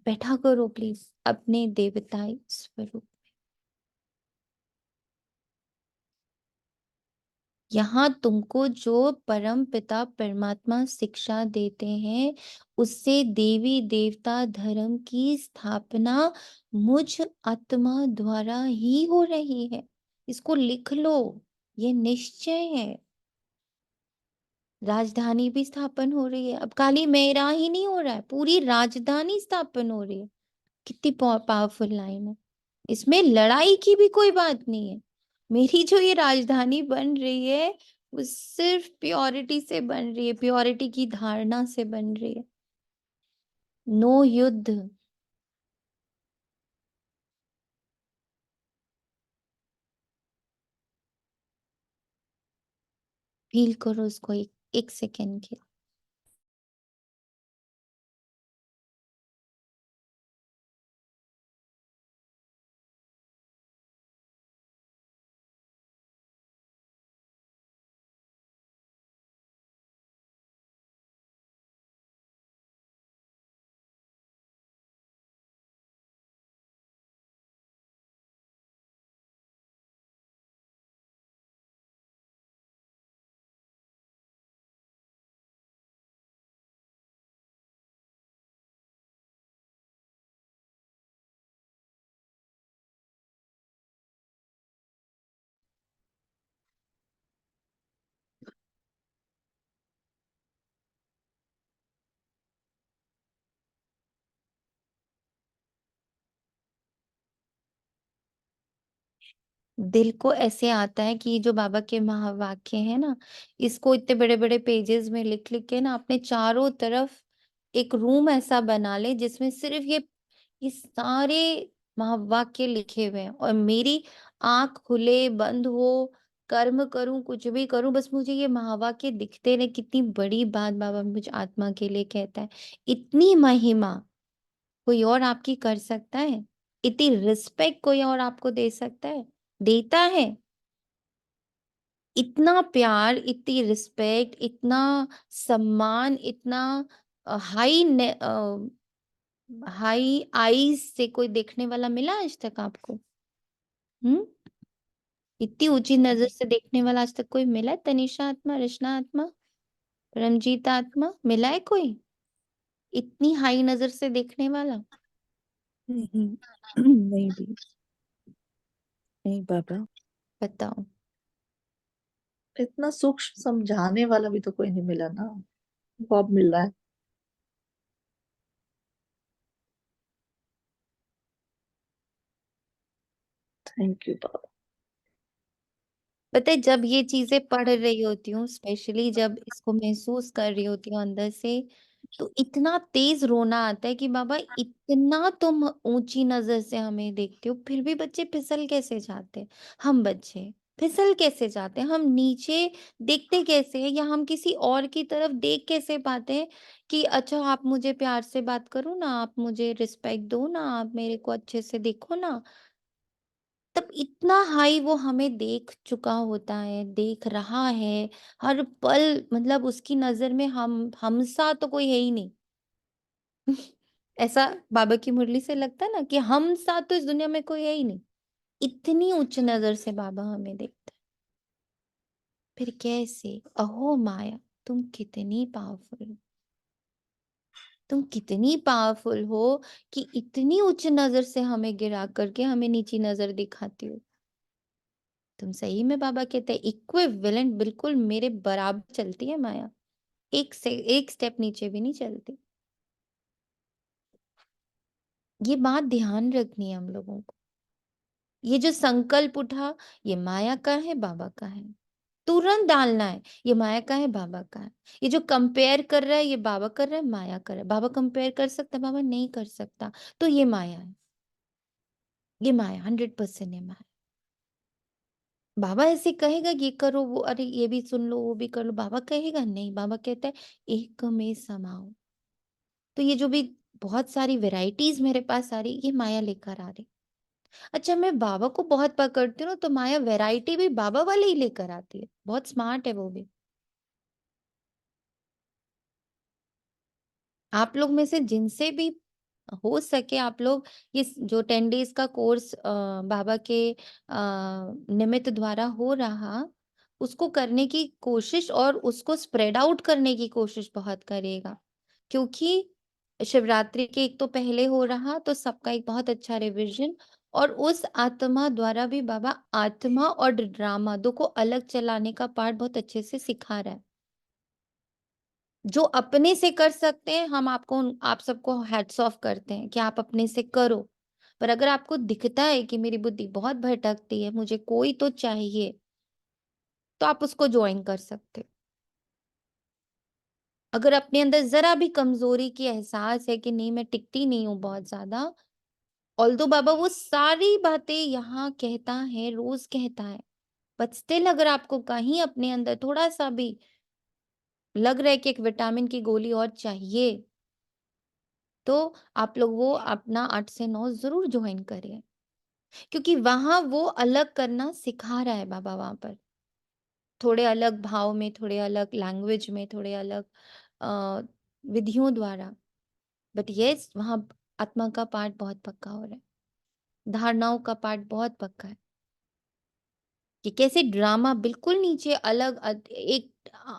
बैठा करो प्लीज अपने देवताई स्वरूप। यहाँ तुमको जो परम पिता परमात्मा शिक्षा देते हैं, उससे देवी देवता धर्म की स्थापना मुझ आत्मा द्वारा ही हो रही है। इसको लिख लो, ये निश्चय है। राजधानी भी स्थापन हो रही है, अब खाली मेरा ही नहीं हो रहा है, पूरी राजधानी स्थापन हो रही है। कितनी पावरफुल लाइन है, इसमें लड़ाई की भी कोई बात नहीं है। मेरी जो ये राजधानी बन रही है, वो सिर्फ प्योरिटी से बन रही है, प्योरिटी की धारणा से बन रही है। नो युद्ध। फील करो उसको एक सेकेंड के। दिल को ऐसे आता है कि जो बाबा के महावाक्य है ना, इसको इतने बड़े बड़े पेजेस में लिख लिख के ना अपने चारों तरफ एक रूम ऐसा बना ले, जिसमें सिर्फ ये सारे महावाक्य लिखे हुए हैं, और मेरी आंख खुले बंद हो, कर्म करूं कुछ भी करूं, बस मुझे ये महावाक्य दिखते रहे। कितनी बड़ी बात बाबा मुझे आत्मा के लिए कहता है। इतनी महिमा कोई और आपकी कर सकता है? इतनी रिस्पेक्ट कोई और आपको दे सकता है? देता है? इतना प्यार, इतनी रिस्पेक्ट, इतना सम्मान, इतना हाई हाई आईज से कोई देखने वाला मिला आज तक आपको? इतनी ऊंची नजर से देखने वाला आज तक कोई मिला है? तनिषा आत्मा, रचना आत्मा, परमजीत आत्मा, मिला है कोई इतनी हाई नजर से देखने वाला? नहीं नहीं दी, नहीं बाबा, बताओ। इतना सूक्ष्म समझाने वाला भी तो कोई नहीं मिला ना, वो अब मिल रहा है। थैंक यू बाबा। पता है, जब ये चीजें पढ़ रही होती हूँ, स्पेशली जब इसको महसूस कर रही होती हूँ अंदर से, तो इतना तेज रोना आता है कि बाबा इतना तुम ऊंची नजर से हमें देखते हो, फिर भी बच्चे फिसल कैसे जाते हैं? हम बच्चे फिसल कैसे जाते हैं? हम नीचे देखते कैसे हैं, या हम किसी और की तरफ देख कैसे पाते हैं कि अच्छा आप मुझे प्यार से बात करो ना, आप मुझे रिस्पेक्ट दो ना, आप मेरे को अच्छे से देखो ना। तब इतना हाई वो हमें देख चुका होता है, देख रहा है हर पल, मतलब उसकी नजर में हम सा तो कोई है ही नहीं। ऐसा बाबा की मुरली से लगता है ना कि हम सा तो इस दुनिया में कोई है ही नहीं। इतनी उच्च नजर से बाबा हमें देखता है। फिर कैसे? अहो माया, तुम कितनी पावरफुल हो, तुम कितनी पावरफुल हो कि इतनी उच्च नजर से हमें गिरा करके हमें नीची नजर दिखाती हो। तुम सही में, बाबा कहते हैं, इक्विवेलेंट, बिल्कुल मेरे बराबर चलती है माया, एक स्टेप नीचे भी नहीं चलती। ये बात ध्यान रखनी है हम लोगों को। ये जो संकल्प उठा, ये माया का है, बाबा का है, तुरंत डालना है। ये माया का है, बाबा का है। ये जो कंपेयर कर रहा है, ये बाबा कर रहा है, माया कर रहा है। बाबा कंपेयर कर सकता है? बाबा नहीं कर सकता। तो ये माया है, ये माया 100% है माया। बाबा ऐसे कहेगा ये करो, वो अरे ये भी सुन लो, वो भी कर लो, बाबा कहेगा नहीं। बाबा कहता है एक में समाओ। तो ये जो भी बहुत सारी वैरायटीज मेरे पास आ रही, ये माया लेकर आ रही। अच्छा, मैं बाबा को बहुत पकड़ती हूँ तो माया वैरायटी भी बाबा वाले ही लेकर आती है। बहुत स्मार्ट है वो भी। आप लोग में से जिनसे भी हो सके, आप लोग ये जो 10 डेज का कोर्स बाबा के निमित्त द्वारा हो रहा, उसको करने की कोशिश और उसको स्प्रेड आउट करने की कोशिश बहुत करिएगा। क्योंकि शिवरात्रि के एक तो पहले हो रहा, तो सबका एक बहुत अच्छा रिवीजन, और उस आत्मा द्वारा भी बाबा आत्मा और ड्रामा दो को अलग चलाने का पार्ट बहुत अच्छे से सिखा रहा है। जो अपने से कर सकते हैं, हम आपको आप सबको हैट्स ऑफ करते हैं कि आप अपने से करो। पर अगर आपको दिखता है कि मेरी बुद्धि बहुत भटकती है, मुझे कोई तो चाहिए, तो आप उसको ज्वाइन कर सकते हो। अगर अपने अंदर जरा भी कमजोरी की एहसास है कि नहीं मैं टिकती नहीं हूं बहुत ज्यादा, ऑल्दो बाबा वो सारी बातें यहाँ कहता है, रोज कहता है, बट स्टिल अगर आपको कहीं अपने अंदर थोड़ा सा भी लग रहा है कि एक विटामिन की गोली और चाहिए, तो आप लोग वो अपना 8 से 9 जरूर ज्वाइन करिए। क्योंकि वहां वो अलग करना सिखा रहा है बाबा, वहां पर थोड़े अलग भाव में, थोड़े अलग लैंग्वेज में, थोड़े अलग अ, विधियों द्वारा। बट यस, वहां आत्मा का पार्ट बहुत पक्का हो रहा है, धारणाओं का पार्ट बहुत पक्का है कि कैसे ड्रामा बिल्कुल नीचे अलग एक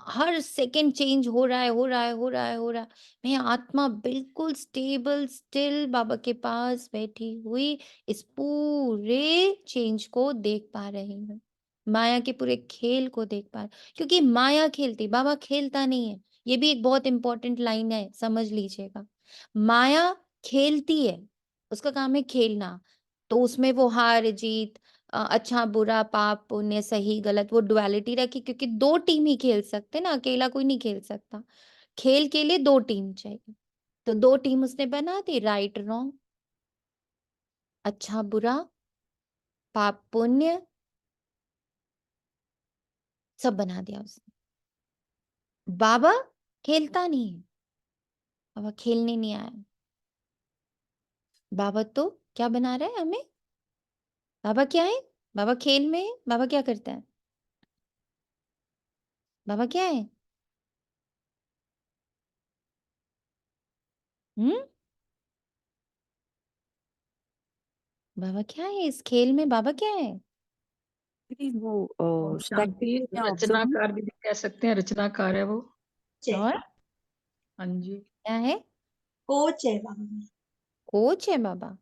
हर सेकंड चेंज हो रहा है, हो रहा है, हो रहा है, हो रहा है। मैं आत्मा बिल्कुल स्टेबल स्टिल बाबा के पास बैठी हुई इस पूरे चेंज को देख पा रही हूँ, माया के पूरे खेल को देख पा रही, क्योंकि माया खेलती, बाबा खेलता नहीं है। ये भी एक बहुत इंपॉर्टेंट लाइन है, समझ लीजिएगा। माया खेलती है, उसका काम है खेलना। तो उसमें वो हार जीत, अच्छा बुरा, पाप पुण्य, सही गलत, वो डुअलिटी रखी, क्योंकि 2 टीम ही खेल सकते ना, अकेला कोई नहीं खेल सकता। खेल के लिए 2 टीम चाहिए। तो 2 टीम उसने बना दी, राइट रॉन्ग, अच्छा बुरा, पाप पुण्य, सब बना दिया उसने। बाबा खेलता नहीं है, बाबा खेलने नहीं आया। बाबा तो क्या बना रहा है हमें? बाबा क्या है? बाबा खेल में है। बाबा क्या करता है? बाबा क्या है? हम्म, बाबा क्या है इस खेल में? बाबा क्या है? नहीं, वो ओम शांति स्पेक्टेटर या ऑब्जर्वर। रचनाकार भी कह सकते हैं, रचनाकार है वो। और हाँ जी। क्या है? कोच है बाबा। कोच है बाबा।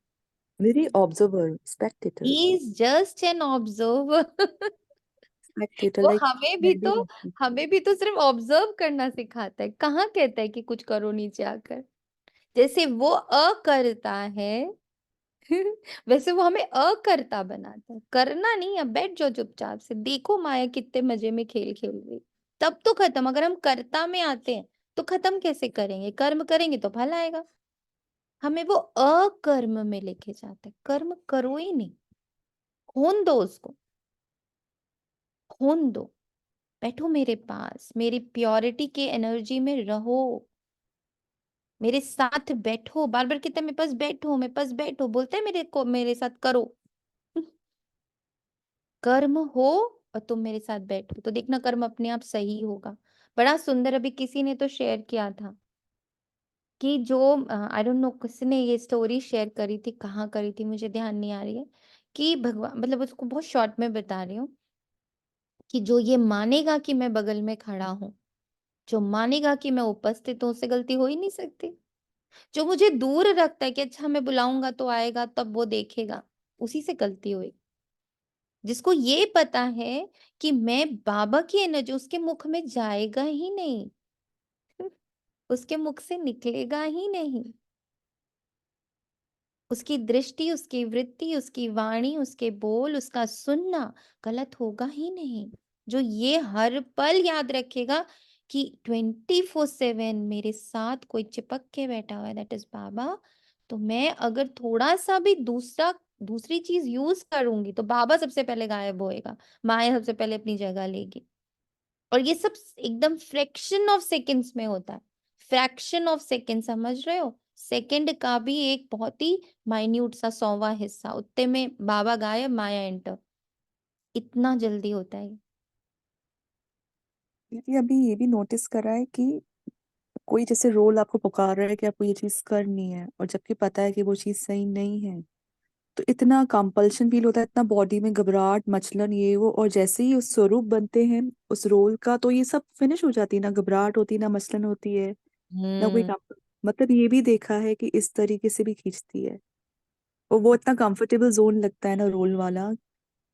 मेरी observer, Spectator. He is just an observer. Spectator वो लाइक हमें भी तो सिर्फ ऑब्जर्व करना सिखाता है। कहाँ कहता है कि कुछ करो नीचे आकर? जैसे वो अकर्ता है वैसे वो हमें अकर्ता बनाता है। करना नहीं है, बैठ जाओ चुपचाप से, देखो माया कितने मजे में खेल खेल रही। तब तो खत्म। अगर हम कर्ता में आते हैं तो खत्म कैसे करेंगे? कर्म करेंगे तो फल आएगा। हमें वो अकर्म में लेके जाता है। कर्म करो ही नहीं, खून दो उसको, खून दो। बैठो मेरे पास, मेरी प्योरिटी के एनर्जी में रहो, मेरे साथ बैठो। बार बार कहते हैं मेरे पास बैठो, मेरे पास बैठो, बोलते हैं मेरे को मेरे साथ करो। कर्म हो और तुम मेरे साथ बैठो तो देखना कर्म अपने आप सही होगा। बड़ा सुंदर अभी किसी ने तो शेयर किया था कि जो आई डोंट नो किसने ये स्टोरी शेयर करी थी, कहाँ करी थी मुझे ध्यान नहीं आ रही है, कि भगवान, मतलब उसको बहुत शॉर्ट में बता रही हूँ, कि जो ये मानेगा कि मैं बगल में खड़ा हूँ, जो मानेगा कि मैं उपस्थित हूँ, उससे गलती हो ही नहीं सकती। जो मुझे दूर रखता है कि अच्छा मैं बुलाऊंगा तो आएगा, तब वो देखेगा, उसी से गलती हुई। जिसको ये पता है कि मैं बाबा की एनर्जी, उसके मुख में जाएगा ही नहीं, उसके मुख से निकलेगा ही नहीं। उसकी दृष्टि, उसकी वृत्ति, उसकी वाणी, उसके बोल, उसका सुनना गलत होगा ही नहीं। जो ये हर पल याद रखेगा कि 24/7 मेरे साथ कोई चिपक के बैठा हुआ है, दैट इज बाबा। तो मैं अगर थोड़ा सा भी दूसरी चीज यूज करूंगी तो बाबा सबसे पहले गायब होएगा, माया सबसे पहले अपनी जगह लेगी। और ये सब एकदम फ्रैक्शन ऑफ सेकेंड्स में होता है। फ्रैक्शन ऑफ सेकेंड, समझ रहे हो? सेकंड का भी एक बहुत ही माइन्यूट सा 100वां हिस्सा, उतने में बाबा गायब, माया एंटर। इतना जल्दी होता है। दीदी अभी ये भी नोटिस करा है कि कोई जैसे रोल आपको पुकार रहा है कि आपको ये चीज करनी है, और जबकि पता है कि वो चीज सही नहीं है, तो इतना कंपल्शन फील होता है, इतना बॉडी में घबराहट, मचलन, ये वो। और जैसे ही उस स्वरूप बनते हैं उस रोल का, तो ये सब फिनिश हो जाती है, ना घबराहट होती, ना मचलन होती है, ना कोई हम्म। मतलब ये भी देखा है कि इस तरीके से भी खींचती है। और वो इतना कंफर्टेबल जोन लगता है ना रोल वाला,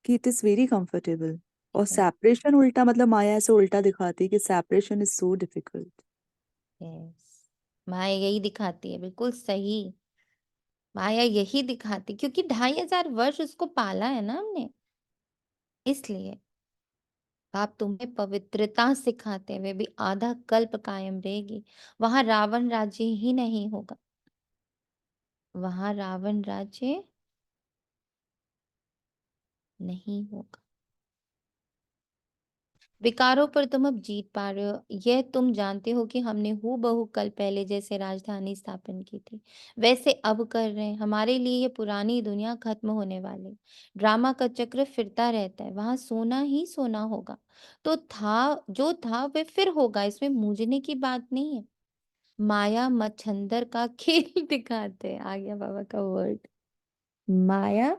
कि इट इज वेरी कंफर्टेबल। और सेपरेशन उल्टा, मतलब माया ऐसे उल्टा दिखाती है कि separation is so difficult. Yes, माया यही दिखाती है, बिल्कुल सही। माया यही दिखाती, क्योंकि 2500 वर्ष उसको पाला है ना हमने, इसलिए। आप तुम्हें पवित्रता सिखाते हुए भी आधा कल्प कायम रहेगी। वहां रावण राज्य ही नहीं होगा, वहां रावण राज्य नहीं होगा। विकारों पर तुम अब जीत पा रहे हो, यह तुम जानते हो कि हमने हूबहू कल पहले जैसे राजधानी स्थापन की थी वैसे अब कर रहे हैं। हमारे लिए ये पुरानी दुनिया खत्म होने वाली। ड्रामा का चक्र फिरता रहता है, वहां सोना ही सोना होगा। तो था जो था वे फिर होगा, इसमें मूझने की बात नहीं है। माया मच्छंदर का खेल दिखाते हैं, आ गया बाबा का वर्ड। माया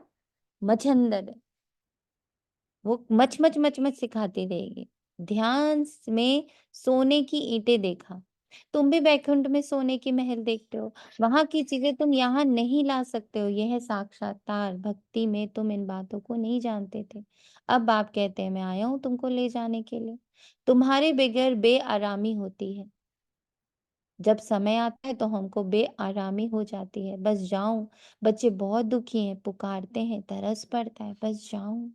मच्छंदर है, वो मच मच मच मच सिखाती रहेगी। ध्यान में सोने की ईंटें देखा, तुम भी बैकुंठ में सोने की महल देखते हो। वहां की चीजें तुम यहाँ नहीं ला सकते हो, यह है साक्षात्कार। भक्ति में तुम इन बातों को नहीं जानते थे, अब आप कहते हैं मैं आया हूं तुमको ले जाने के लिए। तुम्हारे बगैर बेआरामी होती है, जब समय आता है तो हमको बेआरामी हो जाती है। बस जाऊं, बच्चे बहुत दुखी हैं, पुकारते हैं, तरस पड़ता है, बस जाऊं।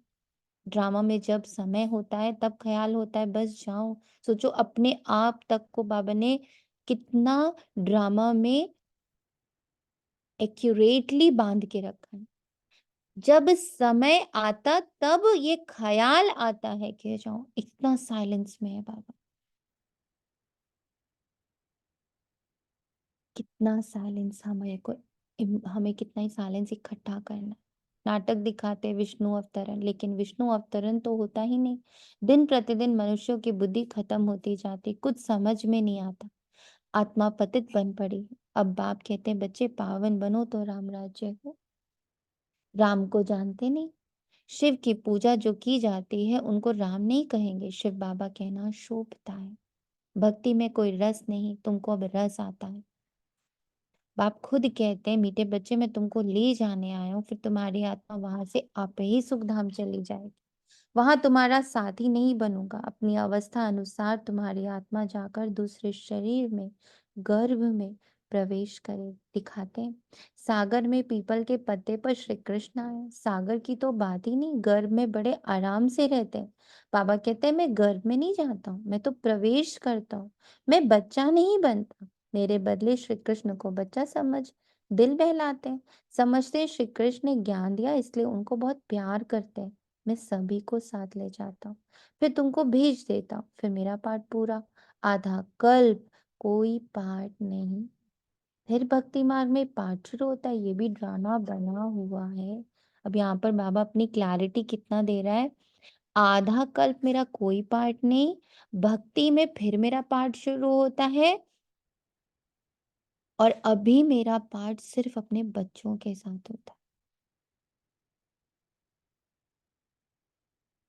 ड्रामा में जब समय होता है तब ख्याल होता है बस जाऊं। सोचो अपने आप तक को बाबा ने कितना ड्रामा में एक्यूरेटली बांध के रखा है। जब समय आता तब ये ख्याल आता है कि जाऊं, इतना साइलेंस में है बाबा, कितना साइलेंस हमें कितना ही साइलेंस इकट्ठा करना है। नाटक दिखाते विष्णु अवतरण, लेकिन विष्णु अवतरण तो होता ही नहीं। दिन प्रतिदिन मनुष्यों की बुद्धि खत्म होती जाती, कुछ समझ में नहीं आता, आत्मा पतित बन पड़ी। अब बाप कहते हैं बच्चे पावन बनो तो राम राज्य हो। राम को जानते नहीं, शिव की पूजा जो की जाती है उनको राम नहीं कहेंगे, शिव बाबा कहना शोभता है। भक्ति में कोई रस नहीं, तुमको अब रस आता है। बाप खुद कहते हैं मीठे बच्चे मैं तुमको ले जाने आया हूँ, फिर तुम्हारी आत्मा वहां से आपे ही सुखधाम चली जाएगी। वहां तुम्हारा साथी नहीं बनूंगा, अपनी अवस्था अनुसार तुम्हारी आत्मा जाकर दूसरे शरीर में, गर्भ में प्रवेश करे। दिखाते हैं सागर में पीपल के पत्ते पर श्री कृष्ण आए। सागर की तो बात ही नहीं, गर्भ में बड़े आराम से रहते हैं। बाबा कहते हैं मैं गर्भ में नहीं जाता हूँ, मैं तो प्रवेश करता हूँ, मैं बच्चा नहीं बनता। मेरे बदले श्री कृष्ण को बच्चा समझ दिल बहलाते हैं। समझते हैं श्री कृष्ण ने ज्ञान दिया इसलिए उनको बहुत प्यार करते हैं। मैं सभी को साथ ले जाता हूँ, फिर तुमको भेज देता हूँ, फिर मेरा पाठ पूरा। आधा कल्प कोई पाठ नहीं, फिर भक्ति मार्ग में पाठ शुरू होता है। ये भी ड्रामा बना हुआ है। अब यहाँ पर बाबा अपनी क्लैरिटी कितना दे रहा है। आधा कल्प मेरा कोई पाठ नहीं, भक्ति में फिर मेरा पाठ शुरू होता है, और अभी मेरा पाठ सिर्फ अपने बच्चों के साथ होता है।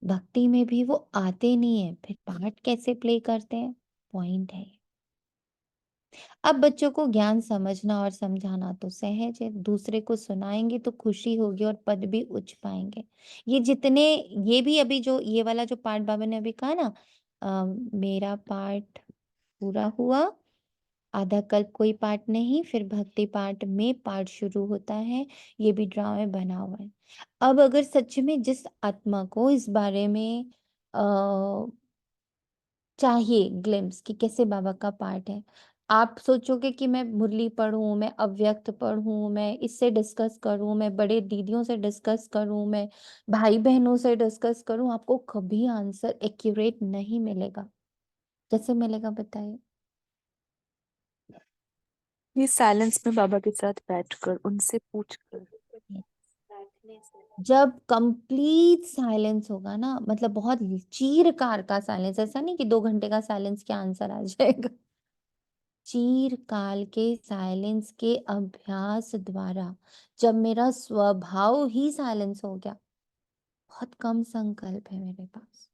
भक्ति में भी वो आते नहीं है, फिर पार्ट कैसे प्ले करते हैं, पॉइंट है। अब बच्चों को ज्ञान समझना और समझाना तो सहज है, दूसरे को सुनाएंगे तो खुशी होगी और पद भी उच्च पाएंगे। ये जितने, ये भी अभी जो ये वाला जो पार्ट बाबा ने अभी कहा ना, मेरा पार्ट पूरा हुआ, आधा कल्प कोई पार्ट नहीं, फिर भक्ति पार्ट में पार्ट शुरू होता है, ये भी ड्रामा में बना हुआ है। अब अगर सच में जिस आत्मा को इस बारे में चाहिए ग्लिम्स कि कैसे बाबा का पार्ट है, आप सोचोगे कि मैं मुरली पढ़ूं, मैं अव्यक्त पढ़ूं, मैं इससे डिस्कस करूं, मैं बड़े दीदियों से डिस्कस करूं, मैं भाई बहनों से डिस्कस करूं, आपको कभी आंसर एक्यूरेट नहीं मिलेगा। कैसे मिलेगा बताइए? ये साइलेंस में बाबा के साथ बैठकर उनसे पूछकर। जब कंप्लीट साइलेंस होगा ना, मतलब बहुत चीरकार का साइलेंस, ऐसा नहीं कि 2 घंटे का साइलेंस के आंसर आ जाएगा। चीर काल के साइलेंस के अभ्यास द्वारा जब मेरा स्वभाव ही साइलेंस हो गया, बहुत कम संकल्प है मेरे पास,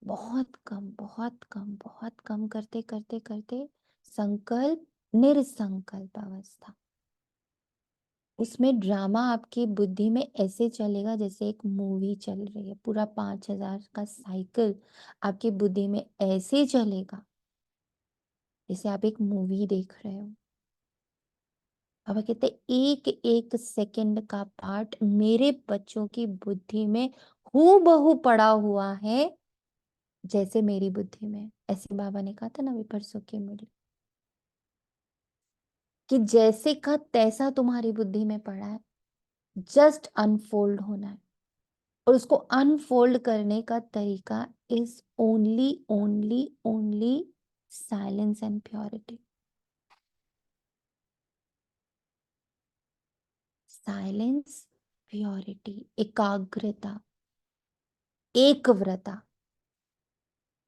बहुत कम बहुत कम बहुत कम, करते करते करते संकल्प निरसंकल्प अवस्था। उसमें ड्रामा आपकी बुद्धि में ऐसे चलेगा जैसे एक मूवी चल रही है, पूरा 5,000 का साइकिल आपकी बुद्धि में ऐसे चलेगा जैसे आप एक मूवी देख रहे हो। बाबा कहते एक एक सेकंड का पार्ट मेरे बच्चों की बुद्धि में हूबहू पड़ा हुआ है जैसे मेरी बुद्धि में। ऐसे बाबा ने कहा था ना अभी परसों की मुरली, कि जैसे का तैसा तुम्हारी बुद्धि में पड़ा है, जस्ट अनफोल्ड होना है। और उसको अनफोल्ड करने का तरीका is only only only silence and purity. Silence, purity, एकाग्रता, एकव्रता।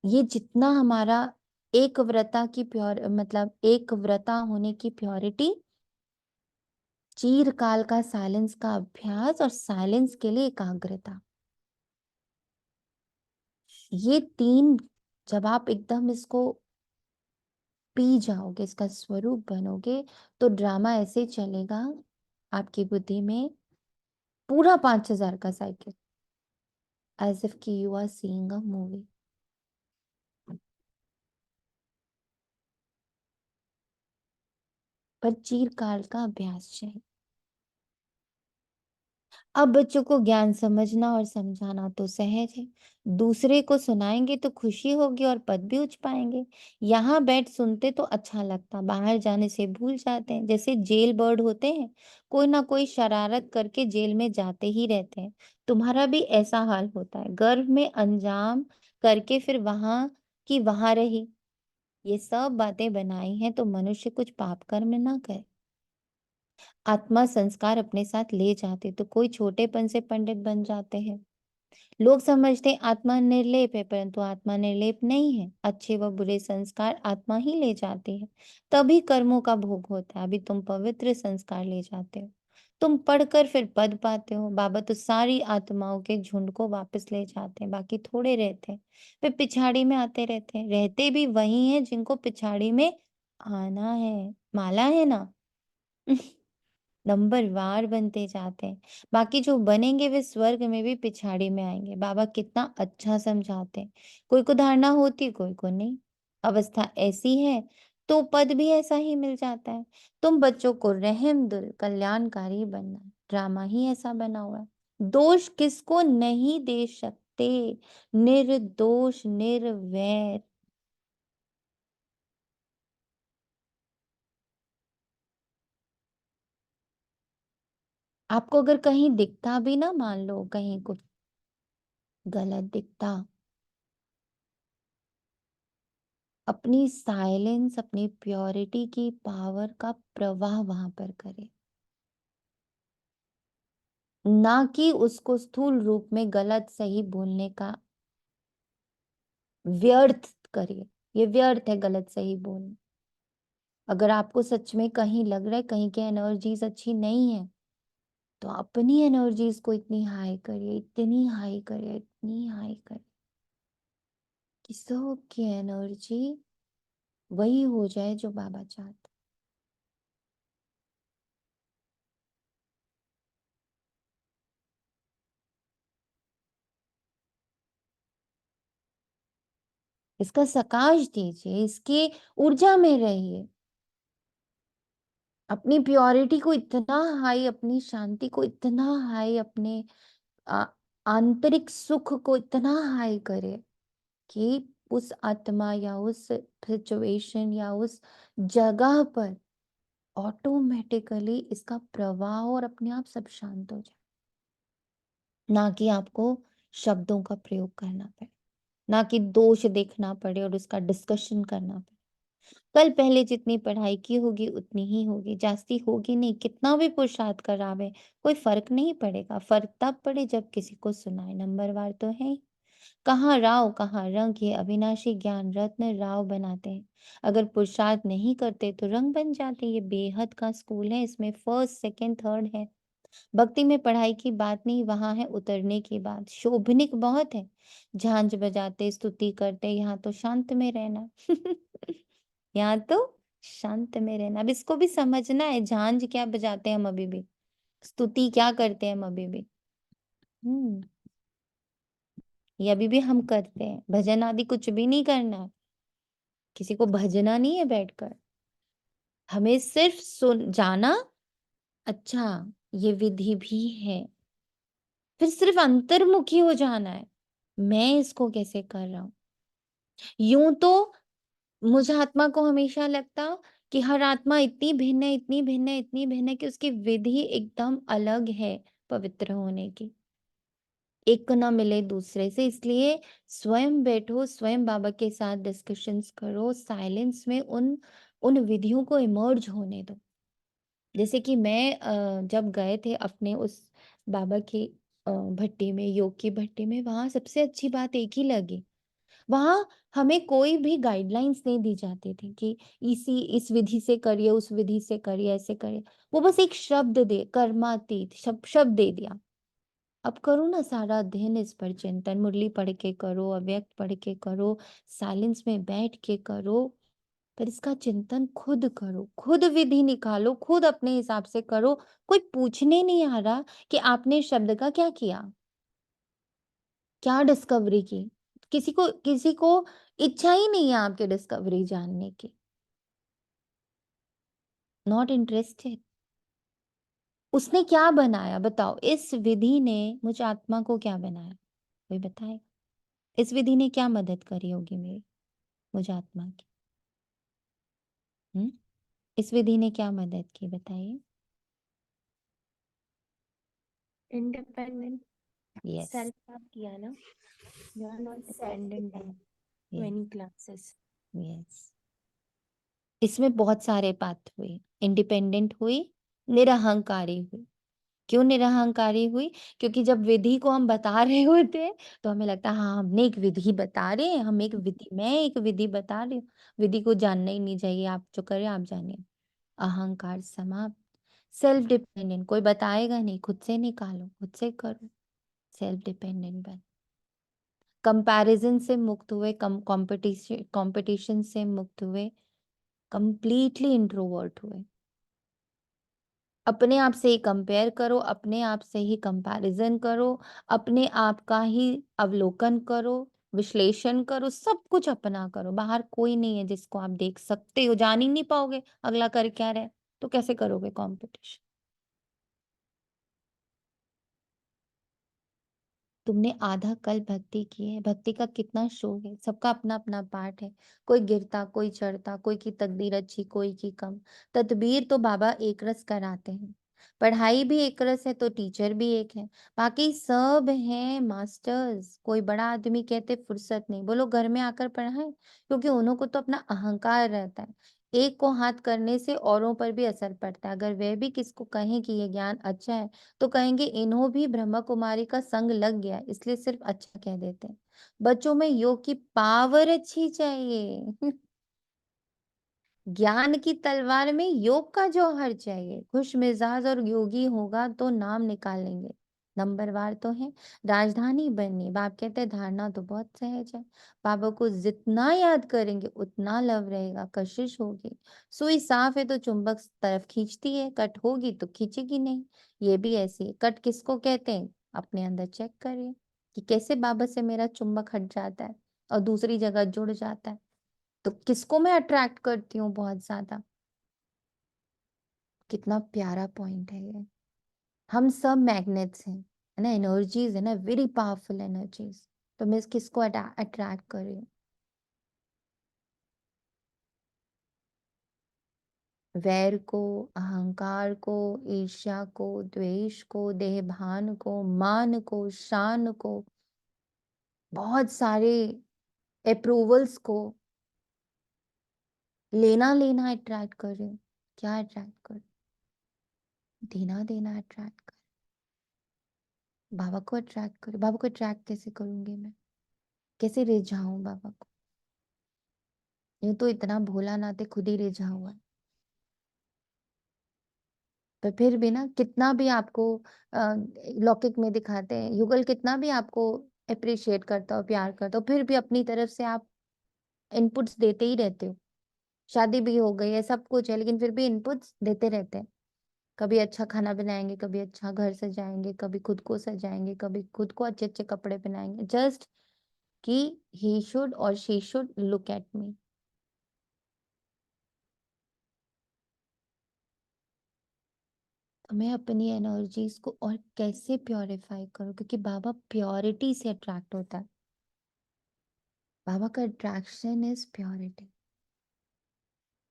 ये जितना हमारा एकव्रता की प्योर, मतलब एकव्रता होने की प्योरिटी, चीरकाल का साइलेंस का अभ्यास और साइलेंस के लिए एकाग्रता, ये तीन जब आप एकदम इसको पी जाओगे, इसका स्वरूप बनोगे, तो ड्रामा ऐसे चलेगा आपकी बुद्धि में, पूरा 5,000 का साइकिल, एज इफ कि you are seeing a movie. पर चीरकाल का अभ्यास चाहिए। अब बच्चों को ज्ञान समझना और समझाना तो सहज है, दूसरे को सुनाएंगे तो खुशी होगी और पद भी उच्च पाएंगे। यहाँ बैठ सुनते तो अच्छा लगता, बाहर जाने से भूल जाते हैं। जैसे जेल बर्ड होते हैं, कोई ना कोई शरारत करके जेल में जाते ही रहते हैं। तुम्हारा भी ऐसा हाल होता है, गर्भ में अंजाम करके फिर वहां की वहां रही। ये सब बातें बनाई हैं तो मनुष्य कुछ पाप कर्म ना करे। आत्मा संस्कार अपने साथ ले जाते, तो कोई छोटेपन से पंडित बन जाते हैं। लोग समझते हैं आत्मा निर्लेप है, परंतु आत्मा निर्लेप नहीं है। अच्छे व बुरे संस्कार आत्मा ही ले जाती है, तभी कर्मों का भोग होता है। अभी तुम पवित्र संस्कार ले जाते हो, तुम पढ़कर फिर पद पाते हो। बाबा तो सारी आत्माओं के झुंड को वापस ले जाते हैं, बाकी थोड़े रहते हैं। वे पिछाड़ी में आते रहते हैं, रहते भी वही हैं जिनको पिछाड़ी में आना है। माला है ना। नंबरवार बनते जाते हैं। बाकी जो बनेंगे वे स्वर्ग में भी पिछाड़ी में आएंगे। बाबा कितना अच्छा समझाते हैं। कोई को धारणा होती, कोई को नहीं। अवस्था ऐसी है तो पद भी ऐसा ही मिल जाता है। तुम बच्चों को रहमदिल कल्याणकारी बनना है। ड्रामा ही ऐसा बना हुआ है। दोष किसको नहीं दे सकते, निर्दोष निर्वैर। आपको अगर कहीं दिखता भी ना, मान लो कहीं कुछ गलत दिखता, अपनी साइलेंस, अपनी प्योरिटी की पावर का प्रवाह वहां पर करे, ना कि उसको स्थूल रूप में गलत सही बोलने का व्यर्थ करिए। ये व्यर्थ है गलत सही बोलना। अगर आपको सच में कहीं लग रहा है कहीं की एनर्जीज अच्छी नहीं है, तो अपनी एनर्जीज को इतनी हाई करिए, इतनी हाई करिए, इतनी हाई करिए कि सबकी एनर्जी वही हो जाए जो बाबा चाहते। इसका सकाश दीजिए, इसकी ऊर्जा में रहिए। अपनी प्योरिटी को इतना हाई, अपनी शांति को इतना हाई, अपने आ- आंतरिक सुख को इतना हाई करे कि उस आत्मा या उस सिचुएशन या उस जगह पर ऑटोमेटिकली इसका प्रवाह और अपने आप सब शांत हो जाए। ना कि आपको शब्दों का प्रयोग करना पड़े, ना कि दोष देखना पड़े और उसका डिस्कशन करना पड़े। कल पहले जितनी पढ़ाई की होगी उतनी ही होगी, जास्ती होगी नहीं। कितना भी पुरुषार्थ करावे कोई फर्क नहीं पड़ेगा। फर्क तब पड़े जब किसी को सुनाए। नंबरवार तो है ही। कहाँ राव कहाँ रंग, ये अविनाशी ज्ञान रत्न राव बनाते हैं। अगर पुरुषार्थ नहीं करते तो रंग बन जाते। ये बेहद का स्कूल है, इसमें फर्स्ट सेकंड थर्ड है। भक्ति में पढ़ाई की बात नहीं, वहां है उतरने की बात। शोभनिक बहुत है, झांझ बजाते स्तुति करते, यहाँ तो शांत में रहना। यहाँ तो शांत में रहना। अब इसको भी समझना है, झांझ क्या बजाते हैं हम अभी भी, स्तुति क्या करते हैं हम अभी भी। ये अभी भी हम करते हैं। भजन आदि कुछ भी नहीं करना है, किसी को भजना नहीं है बैठकर। हमें सिर्फ सुन जाना, अच्छा ये विधि भी है, फिर सिर्फ अंतर्मुखी हो जाना है। मैं इसको कैसे कर रहा हूं। यूं तो मुझ आत्मा को हमेशा लगता कि हर आत्मा इतनी भिन्न है, इतनी भिन्न है, इतनी भिन्न है कि उसकी विधि एकदम अलग है पवित्र होने की, एक ना मिले दूसरे से। इसलिए स्वयं बैठो, स्वयं बाबा के साथ डिस्कशंस करो, साइलेंस में उन उन विधियों को इमर्ज होने दो। जैसे कि मैं जब गए थे अपने उस बाबा की भट्टी में, योग की भट्टी में, वहां सबसे अच्छी बात एक ही लगी। वहां हमें कोई भी गाइडलाइंस नहीं दी जाती थी कि इस विधि से करिए, उस विधि से करिए, ऐसे करिए। वो बस एक शब्द दे, कर्मातीत शब्द दे दिया। अब करो ना सारा दिन इस पर चिंतन, मुरली पढ़ के करो, अव्यक्त पढ़ के करो, साइलेंस में बैठ के करो, पर इसका चिंतन खुद करो, खुद विधि निकालो, खुद अपने हिसाब से करो। कोई पूछने नहीं आ रहा कि आपने शब्द का क्या किया, क्या डिस्कवरी की। किसी को इच्छा ही नहीं है आपके डिस्कवरी जानने की। Not interested. उसने क्या बनाया बताओ, इस विधि ने मुझ आत्मा को क्या बनाया, कोई बताए। इस विधि ने क्या मदद करी होगी मेरी, मुझ आत्मा की। इस विधि ने क्या मदद की बताइए। इंडिपेंडेंट यस, सेल्फ आप किया ना, you are not dependent on many classes. Yes. इसमें बहुत सारे पाथ हुए। इंडिपेंडेंट हुई, निरहंकारी हुई। क्यों निरहंकारी हुई? क्योंकि जब विधि को हम बता रहे होते हैं तो हमें लगता है हाँ हमने एक विधि बता रहे हैं, हम एक विधि, मैं एक विधि बता रही हूँ, विधि को जानना ही नहीं चाहिए, आप जो करें आप जानिए। अहंकार समाप्त। सेल्फ डिपेंडेंट, कोई बताएगा नहीं, खुद से निकालो, खुद से करो, सेल्फ डिपेंडेंट बन। कंपैरिजन से मुक्त हुए, कंपटीशन से मुक्त हुए, कंप्लीटली इंट्रोवर्ट हुए। अपने आप से ही कंपेयर करो, अपने आप से ही कंपैरिजन करो, अपने आप का ही अवलोकन करो, विश्लेषण करो, सब कुछ अपना करो। बाहर कोई नहीं है जिसको आप देख सकते हो, जान ही नहीं पाओगे अगला कर क्या रहा है, तो कैसे करोगे कंपटीशन? तुमने आधा कल भक्ति की है, भक्ति का कितना शो है, सबका अपना अपना पार्ट है, कोई गिरता, कोई चढ़ता, कोई की तकदीर अच्छी, कोई की कम। तदबीर तो बाबा एक रस कराते हैं, पढ़ाई भी एक रस है तो टीचर भी एक है, बाकी सब हैं मास्टर्स। कोई बड़ा आदमी कहते फुर्सत नहीं, बोलो घर में आकर पढ़ाएं, क्योंकि उन्हों को तो अपना अहंकार रहता है। एक को हाथ करने से औरों पर भी असर पड़ता है। अगर वह भी किसको कहें कि ये ज्ञान अच्छा है तो कहेंगे इन्हों भी ब्रह्मा कुमारी का संग लग गया, इसलिए सिर्फ अच्छा कह देते हैं। बच्चों में योग की पावर अच्छी चाहिए ज्ञान की तलवार में योग का जौहर चाहिए। खुश मिजाज और योगी होगा तो नाम निकाल लेंगे। नंबरवार तो है, राजधानी बननी। बाप कहते हैं धारणा तो बहुत सहज है, बाबा को जितना याद करेंगे उतना लव रहेगा, कशिश होगी। सुई साफ है तो चुंबक तरफ खींचती है, कट होगी तो खींचेगी नहीं। ये भी ऐसी है। कट किसको कहते हैं? अपने अंदर चेक करिए कि कैसे बाबा से मेरा चुंबक हट जाता है और दूसरी जगह जुड़ जाता है। तो किसको मैं अट्रैक्ट करती हूँ बहुत ज्यादा? कितना प्यारा पॉइंट है ये। हम सब मैग्नेट्स हैं, है ना, एनर्जीज है ना, वेरी पावरफुल एनर्जीज। तो मैं किसको अट्रैक्ट कर रही हूँ? वैर को, अहंकार को, ईर्ष्या को, द्वेष को, देहभान को, मान को, शान को, बहुत सारे अप्रूवल्स को, लेना लेना अट्रैक्ट कर रही हूँ। क्या अट्रैक्ट कर? देना देना अट्रैक्ट कर। बाबा को अट्रैक्ट करो। बाबा को अट्रैक्ट कैसे करूंगी मैं? कैसे रिझाऊं बाबा को? यूं तो इतना भोला नाते खुद ही रिझा हुआ है, पर फिर भी ना, कितना भी आपको लौकिक में दिखाते हैं, युगल कितना भी आपको अप्रिशिएट करता हो, प्यार करता हो, फिर भी अपनी तरफ से आप इनपुट्स देते ही रहते हो। शादी भी हो गई है, सब कुछ है, लेकिन फिर भी इनपुट्स देते रहते हैं। कभी अच्छा खाना बनाएंगे, कभी अच्छा घर सजाएंगे, कभी खुद को सजाएंगे, कभी खुद को अच्छे अच्छे कपड़े पहनाएंगे, जस्ट कि ही शुड और she should look at me. तो मैं अपनी एनर्जीज को और कैसे प्योरीफाई करूं? क्योंकि बाबा प्योरिटी से अट्रैक्ट होता है। बाबा का अट्रैक्शन इज प्योरिटी।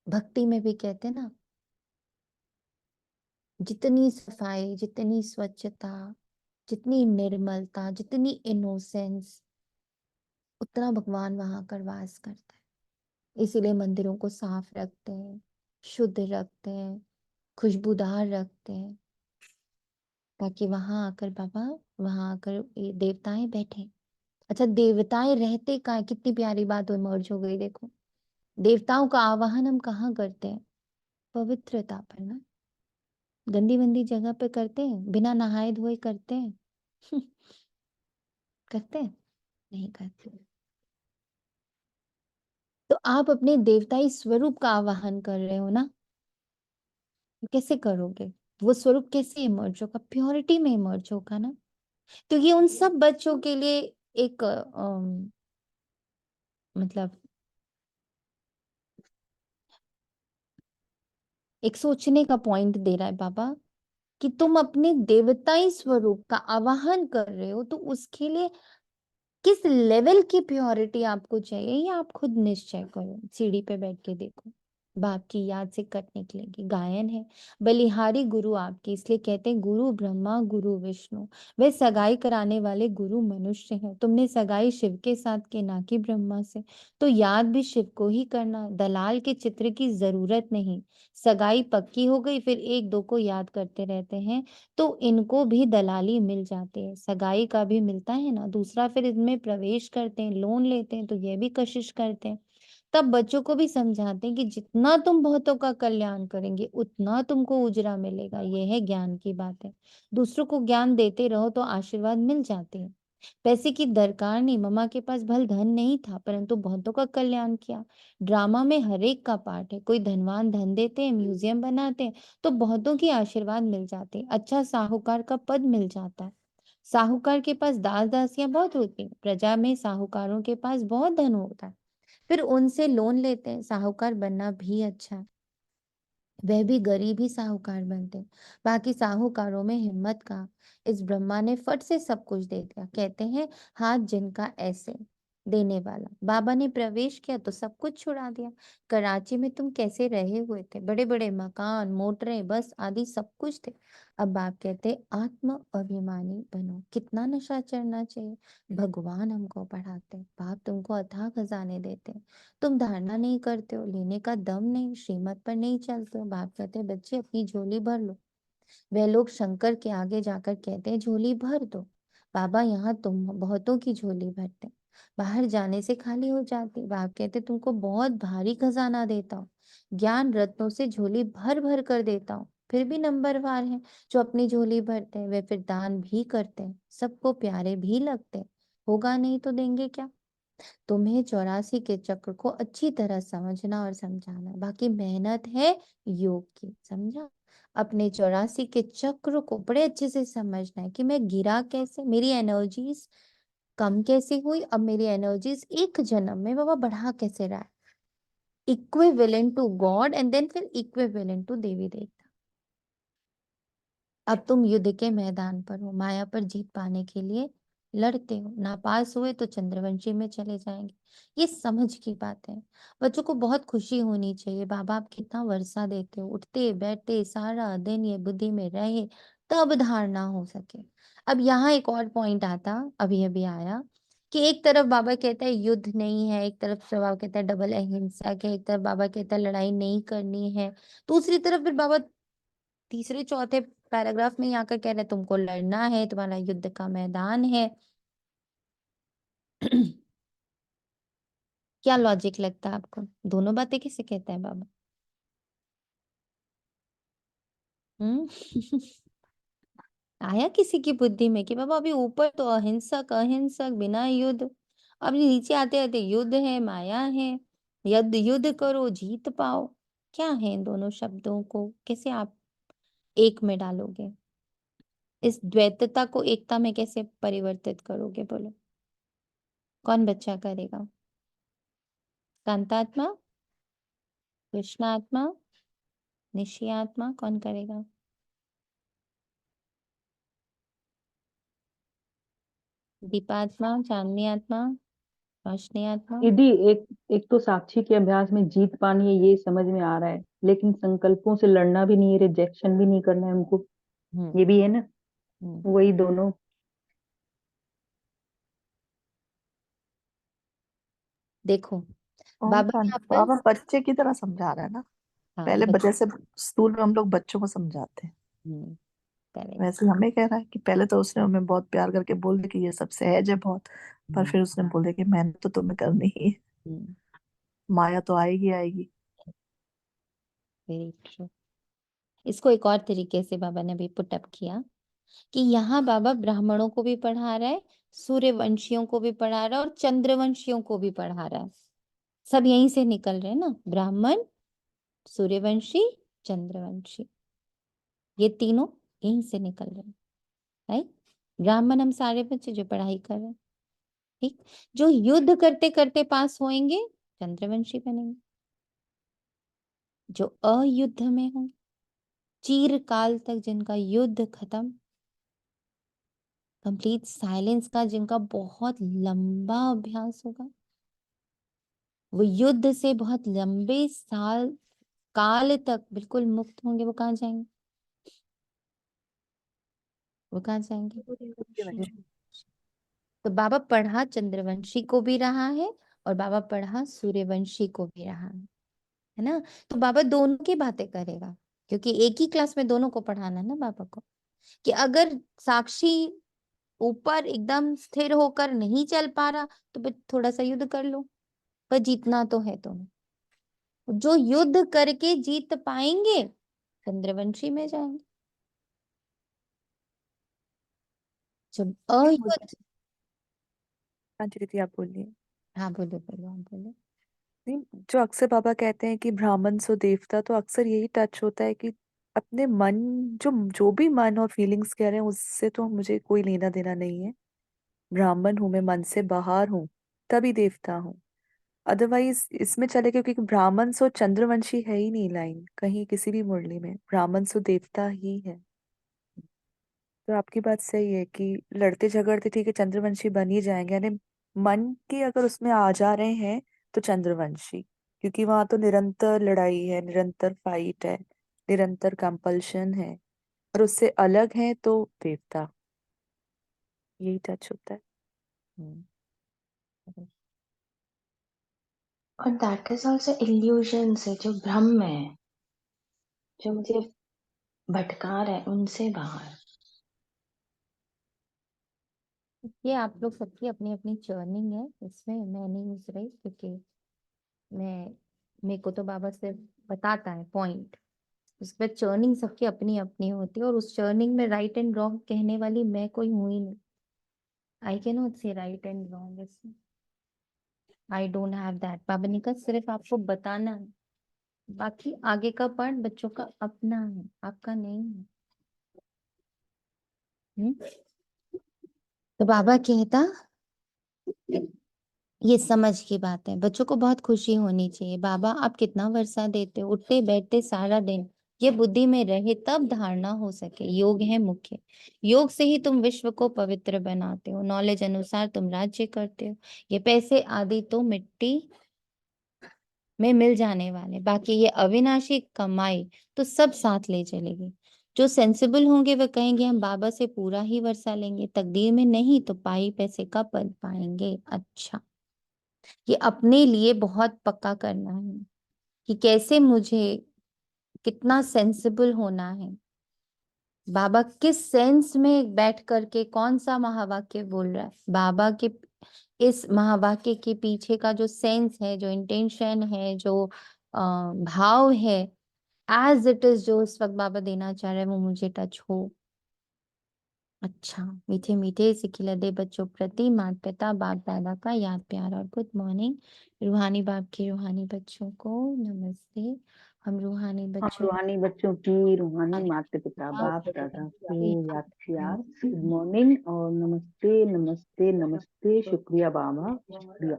भक्ति में भी कहते हैं ना, जितनी सफाई, जितनी स्वच्छता, जितनी निर्मलता, जितनी इनोसेंस, उतना भगवान वहां कर वास करता है। इसीलिए मंदिरों को साफ रखते हैं, शुद्ध रखते हैं, खुशबूदार रखते हैं, ताकि वहां आकर बाबा, वहां आकर ये देवताएं बैठे। अच्छा, देवताएं रहते कहाँ हैं? कितनी प्यारी बात इमर्ज हो गई, देखो। देवताओं का आवाहन हम कहाँ करते हैं? पवित्रता पर ना, गंदी वंदी जगह पे करते हैं? बिना नहाए धोए करते हैं? करते हैं? नहीं करते। तो आप अपने देवताई स्वरूप का आवाहन कर रहे हो ना, तो कैसे करोगे? वो स्वरूप कैसे इमर्ज होगा? प्योरिटी में इमर्ज होगा ना। तो ये उन सब बच्चों के लिए एक मतलब एक सोचने का पॉइंट दे रहा है बाबा, कि तुम अपने देवताई स्वरूप का आवाहन कर रहे हो, तो उसके लिए किस लेवल की प्योरिटी आपको चाहिए, ये आप खुद निश्चय करो। सीढ़ी पे बैठ के देखो। बाप की याद से कट निकलेगी। गायन है, बलिहारी गुरु आपके, इसलिए कहते हैं गुरु ब्रह्मा गुरु विष्णु। वे सगाई कराने वाले गुरु मनुष्य हैं। तुमने सगाई शिव के साथ की, ना कि ब्रह्मा से, तो याद भी शिव को ही करना। दलाल के चित्र की जरूरत नहीं। सगाई पक्की हो गई, फिर एक दो को याद करते रहते हैं, तो इनको भी दलाली मिल जाती है। सगाई का भी मिलता है ना। दूसरा, फिर इनमें प्रवेश करते हैं, लोन लेते हैं, तो ये भी कशिश करते हैं। तब बच्चों को भी समझाते हैं कि जितना तुम बहुतों का कल्याण करेंगे उतना तुमको उजरा मिलेगा। यह है ज्ञान की बात है। दूसरों को ज्ञान देते रहो तो आशीर्वाद मिल जाते हैं। पैसे की दरकार नहीं। मम्मा के पास भल धन नहीं था, परंतु बहुतों का कल्याण किया। ड्रामा में हर एक का पार्ट है। कोई धनवान धन देते हैं, म्यूजियम बनाते हैं, तो बहुतों की आशीर्वाद मिल जाते हैं। अच्छा साहूकार का पद मिल जाता है। साहूकार के पास दास दासियां बहुत होती हैं। प्रजा में साहूकारों के पास बहुत धन होता है, फिर उनसे लोन लेते हैं। साहूकार बनना भी अच्छा है, वह भी गरीब ही साहूकार बनते हैं। बाकी साहूकारों में हिम्मत का। इस ब्रह्मा ने फट से सब कुछ दे दिया। कहते हैं हाथ जिनका ऐसे देने वाला। बाबा ने प्रवेश किया तो सब कुछ छुड़ा दिया। कराची में तुम कैसे रहे हुए थे, बड़े बड़े मकान, मोटरें, बस आदि सब कुछ थे। अब बाप कहते आत्म अभिमानी बनो। कितना नशा चढ़ना चाहिए। भगवान हमको पढ़ाते, बाप तुमको अथाह खजाने देते, तुम धारणा नहीं करते हो, लेने का दम नहीं, श्रीमत पर नहीं चलते हो। बाप कहते हैं बच्चे अपनी झोली भर लो। वह लोग शंकर के आगे जाकर कहते हैं झोली भर दो। बाबा यहाँ तुम बहुतों की झोली भरते, बाहर जाने से खाली हो जाती। बाप कहते तुमको बहुत भारी खजाना देता हूँ, ज्ञान रत्नों से झोली भर भर कर देता हूँ। फिर भी नंबरवार हैं जो अपनी झोली भरते हैं। वे फिर दान भी करते हैं, सबको प्यारे भी लगते हैं। होगा नहीं तो देंगे क्या। तुम्हें 84 के चक्र को अच्छी तरह समझना और समझाना, बाकी मेहनत है योग की। समझा। अपने 84 के चक्र को बड़े अच्छे से समझना है कि मैं गिरा कैसे, मेरी एनर्जीज कम कैसे हुई, अब मेरी एनर्जीज एक जन्म में बाबा बढ़ा कैसे रहा है। Equivalent to God and then फिर इक्विवेलेंट टू देवी देवता। अब तुम युद्ध के मैदान पर हो, माया पर जीत पाने के लिए लड़ते हो। नापास हुए तो चंद्रवंशी में चले जाएंगे। ये समझ की बात है। बच्चों को बहुत खुशी होनी चाहिए। बाबा आप कितना वर्षा देते हो, उठते बैठते सारा दिन ये बुद्धि में रहे तब धारणा हो सके। अब यहाँ एक और पॉइंट आता, अभी अभी आया, कि एक तरफ बाबा कहता है युद्ध नहीं है, एक तरफ से बाबा कहता है डबल अहिंसा के, एक तरफ बाबा कहता है लड़ाई नहीं करनी है, दूसरी तरफ फिर बाबा तीसरे चौथे पैराग्राफ में यहाँ का कह रहे हैं तुमको लड़ना है, तुम्हारा युद्ध का मैदान है। क्या लॉजिक लगता है आपको, दोनों बातें कैसे कहता है बाबा। हम्म आया किसी की बुद्धि में कि बाबा अभी ऊपर तो अहिंसक अहिंसक बिना युद्ध, अभी नीचे आते आते युद्ध है, माया है, युद्ध युद्ध करो जीत पाओ। क्या है इन दोनों शब्दों को कैसे आप एक में डालोगे, इस द्वैतता को एकता में कैसे परिवर्तित करोगे, बोलो कौन बच्चा करेगा। कांतात्मा, कृष्णात्मा, निश्चयात्मा, कौन करेगा। दीपात्मा, चांदनी आत्मा, रोशनी आत्मा। दीदी एक एक तो साक्षी के अभ्यास में जीत पानी है ये समझ में आ रहा है, लेकिन संकल्पों से लड़ना भी नहीं है, रिजेक्शन भी नहीं करना है हमको, ये भी है ना, वही दोनों। देखो और बाबा यहाँ पर बाबा बच्चे की तरह समझा रहा है ना। हाँ पहले जैसे स्कूल में हम लोग बच्चों को समझाते हैं, करेक्ट। वैसे हमें कह रहा है कि पहले तो उसने हमें बहुत प्यार करके बोल दिया कि ये सब सहज है बहुत, पर फिर उसने बोल दिया कि मेहनत तो तुम्हें करनी ही है, माया तो आएगी आएगी। Very true. इसको एक और तरीके से बाबा ने भी पुटअप किया कि यहाँ बाबा ब्राह्मणों को भी पढ़ा रहा है, सूर्यवंशियों को भी पढ़ा रहा है और चंद्रवंशियों को भी पढ़ा रहा है। सब यहीं से निकल रहे हैं ना, ब्राह्मण, सूर्यवंशी, चंद्रवंशी, ये तीनों यहीं से निकल रहे हैं। राइट। ब्राह्मण हम सारे बच्चे जो पढ़ाई कर रहे हैं, ठीक, जो युद्ध करते करते पास होंगे चंद्रवंशी बनेंगे, जो अयुद्ध में होंगे चीर काल तक जिनका युद्ध खत्म, कंप्लीट साइलेंस का जिनका बहुत लंबा अभ्यास होगा, वो युद्ध से बहुत लंबे साल काल तक बिल्कुल मुक्त होंगे, वो कहाँ जाएंगे? वो कहाँ जाएंगे? तो बाबा पढ़ा चंद्रवंशी को भी रहा है और बाबा पढ़ा सूर्यवंशी को भी रहा है ना। तो बाबा दोनों की बातें करेगा, क्योंकि एक ही क्लास में दोनों को पढ़ाना है ना बाबा को। कि अगर साक्षी ऊपर एकदम स्थिर होकर नहीं चल पा रहा तो फिर थोड़ा सा युद्ध कर लो, पर जीतना तो है तुम्हें। जो युद्ध करके जीत पाएंगे चंद्रवंशी में जाएंगे। जब अयुद्ध, हाँ जी दीदी, आप बोलिए। हाँ बोलो बोलो, आप बोलो। नहीं, जो अक्सर बाबा कहते हैं कि ब्राह्मण सो देवता, तो अक्सर यही टच होता है कि अपने मन, जो जो भी मन और फीलिंग्स कह रहे हैं उससे तो मुझे कोई लेना देना नहीं है। ब्राह्मण हूं मैं, मन से बाहर हूँ, तभी देवता हूँ। अदरवाइज इसमें चले गए, क्योंकि ब्राह्मण सो चंद्रवंशी है ही नहीं लाइन कहीं किसी भी मुरली में, ब्राह्मण सो देवता ही है। तो आपकी बात सही है कि लड़ते झगड़ते ठीक है चंद्रवंशी बन ही जाएंगे, यानी मन की अगर उसमें आ जा रहे हैं तो चंद्रवंशी, क्योंकि वहां तो निरंतर लड़ाई है, निरंतर फाइट है, निरंतर कंपल्शन है। और उससे अलग है तो देवता, यही टच होता है। और दैट इज ऑल्सो इल्यूजन से, जो भ्रम है, जो मुझे भटका रहा है, उनसे बाहर। ये आप लोग सबकी अपनी अपनी चर्निंग है, इसमें मैं नहीं घुस रही, क्योंकि मेरे को तो बाबा सिर्फ बताता है पॉइंट। उस पर चर्निंग सबकी अपनी अपनी होती है, और उस चर्निंग में राइट एंड रॉन्ग कहने वाली मैं कोई हूं ही नहीं। आई कैन नॉट से राइट एंड रॉन्ग, इसमें आई डोंट हैव दैट। बाबा ने कहा सिर्फ आपको बताना है, बाकी आगे का पार्ट बच्चों का अपना है, आपका नहीं है। हम्म? तो बाबा कहता, ये समझ की बात है, बच्चों को बहुत खुशी होनी चाहिए। बाबा आप कितना वर्षा देते हो, उठते बैठते सारा दिन, ये बुद्धि में रहे तब धारणा हो सके। योग है मुख्य, योग से ही तुम विश्व को पवित्र बनाते हो, नॉलेज अनुसार तुम राज्य करते हो। ये पैसे आदि तो मिट्टी में मिल जाने वाले, बाकी ये अविनाशी कमाई तो सब साथ ले चलेगी। जो सेंसिबल होंगे वह कहेंगे हम बाबा से पूरा ही वर्षा लेंगे, तकदीर में नहीं तो पाई पैसे का पद पाएंगे। अच्छा, ये अपने लिए बहुत पक्का करना है कि कैसे मुझे कितना सेंसिबल होना है। बाबा किस सेंस में बैठ करके कौन सा महावाक्य बोल रहा है, बाबा के इस महावाक्य के पीछे का जो सेंस है, जो इंटेंशन है, जो भाव है, एज इट इज जो उस वक्त बाबा देना चाह रहे हैं, वो मुझे टच हो। अच्छा, मीठे मीठे सिखिलदे बच्चों प्रति माता पिता बाप दादा का याद प्यार और गुड मॉर्निंग। रूहानी बाप के रूहानी बच्चों को नमस्ते। हम रूहानी हम बच्चों रूहानी बच्चों की रूहानी माता पिता बाप दादा को याद प्यार, गुड मॉर्निंग और नमस्ते नमस्ते नमस्ते, शुक्रिया बाबा, शुक्रिया।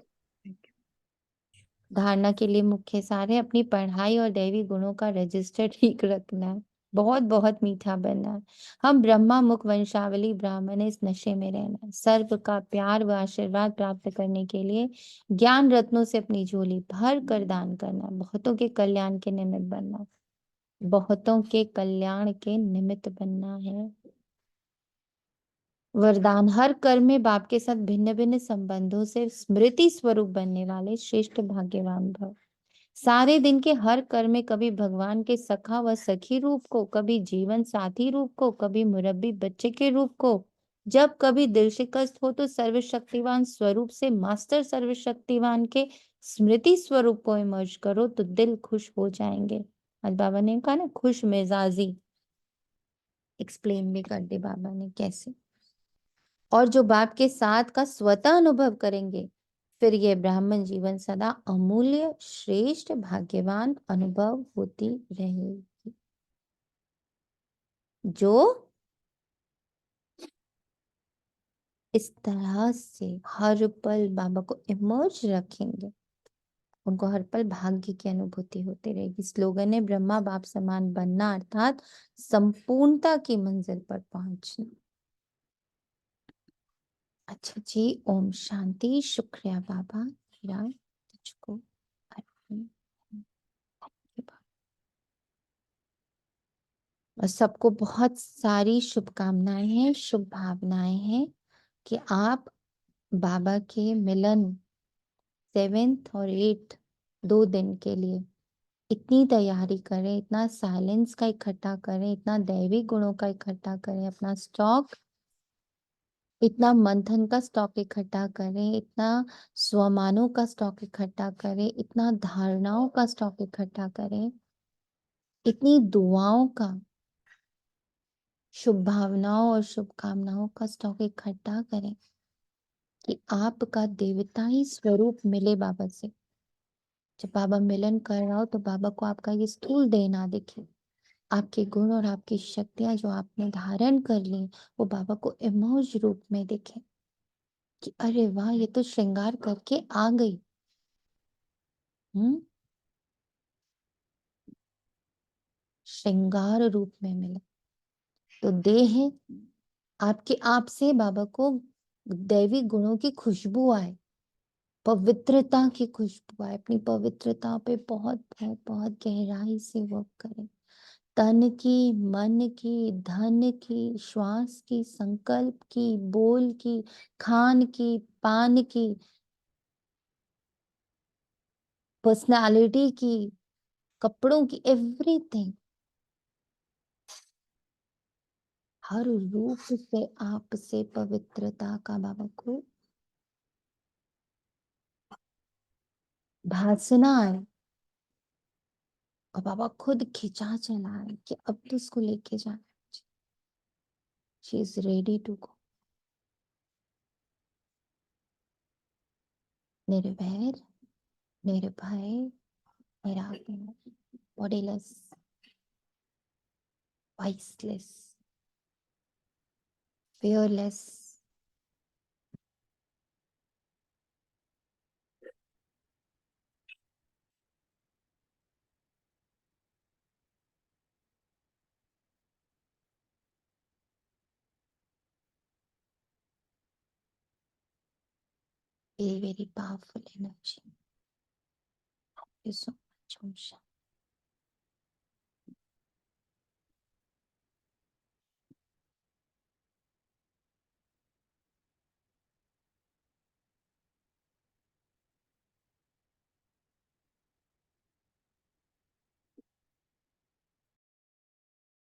धारणा के लिए मुख्य सार है अपनी पढ़ाई और दैवी गुणों का रजिस्टर ठीक रखना है, बहुत बहुत मीठा बनना है। हम ब्रह्मा मुख वंशावली ब्राह्मण इस नशे में रहना है। सर्व का प्यार व आशीर्वाद प्राप्त करने के लिए ज्ञान रत्नों से अपनी झोली भर कर दान करना है। बहुतों के कल्याण के निमित्त बनना है, बहुतों के कल्याण के निमित्त बनना है। वरदान, हर कर्म में बाप के साथ भिन्न भिन्न संबंधों से स्मृति स्वरूप बनने वाले श्रेष्ठ भाग्यवान भव। सारे दिन के हर कर्म में कभी भगवान के सखा व सखी रूप को, कभी जीवन साथी रूप को, कभी मुरब्बी बच्चे के रूप को, जब कभी दिल शिकस्त हो तो सर्वशक्तिवान स्वरूप से मास्टर सर्वशक्तिवान के स्मृति स्वरूप को इमर्ज करो तो दिल खुश हो जाएंगे। आज बाबा ने कहा ना खुश मिजाजी, एक्सप्लेन भी कर दे बाबा ने कैसे। और जो बाप के साथ का स्वतः अनुभव करेंगे, फिर ये ब्राह्मण जीवन सदा अमूल्य श्रेष्ठ भाग्यवान अनुभव होती रहेगी। जो इस तरह से हर पल बाबा को इमर्ज रखेंगे, उनको हर पल भाग्य की अनुभूति होती रहेगी। स्लोगन है ब्रह्मा बाप समान बनना, अर्थात संपूर्णता की मंजिल पर पहुंचना। अच्छा जी, ओम शांति। शुक्रिया बाबा, मेरा तुझको अर्पण है। और सबको बहुत सारी शुभकामनाएं हैं, शुभ भावनाएं हैं कि आप बाबा के मिलन 7th और 8th 2 दिन के लिए इतनी तैयारी करें, इतना साइलेंस का इकट्ठा करें, इतना दैवी गुणों का इकट्ठा करें, अपना स्टॉक, इतना मंथन का स्टॉक इकट्ठा करें, इतना स्वमानों का स्टॉक इकट्ठा करें, इतना धारणाओं का स्टॉक इकट्ठा करें, इतनी दुआओं का, शुभ भावनाओं और शुभकामनाओं का स्टॉक इकट्ठा करें कि आपका देवताई स्वरूप मिले बाबा से। जब बाबा मिलन कर रहा हो तो बाबा को आपका ये स्थूल देह ना दिखे, आपके गुण और आपकी शक्तियां जो आपने धारण कर ली वो बाबा को इमोज रूप में दिखे कि अरे वाह, ये तो श्रृंगार करके आ गई। श्रृंगार रूप में मिले तो देह आपके आप से बाबा को दैवी गुणों की खुशबू आए, पवित्रता की खुशबू आए, अपनी पवित्रता पे बहुत बहुत बहुत गहराई से वर्क करें। तन की, मन की, धन की, श्वास की, संकल्प की, बोल की, खान की, पान की, पर्सनालिटी की, कपड़ों की, एवरीथिंग, हर रूप से आपसे पवित्रता का बाबा को भासना है और बाबा खुद खिंचा चला है कि अब तो उसको लेके जाना है। She is ready to go. निर्भय, निर्भय, निराकुल, bodiless, viceless, fearless, very, very powerful energy. Thank you so much, Om Shanti.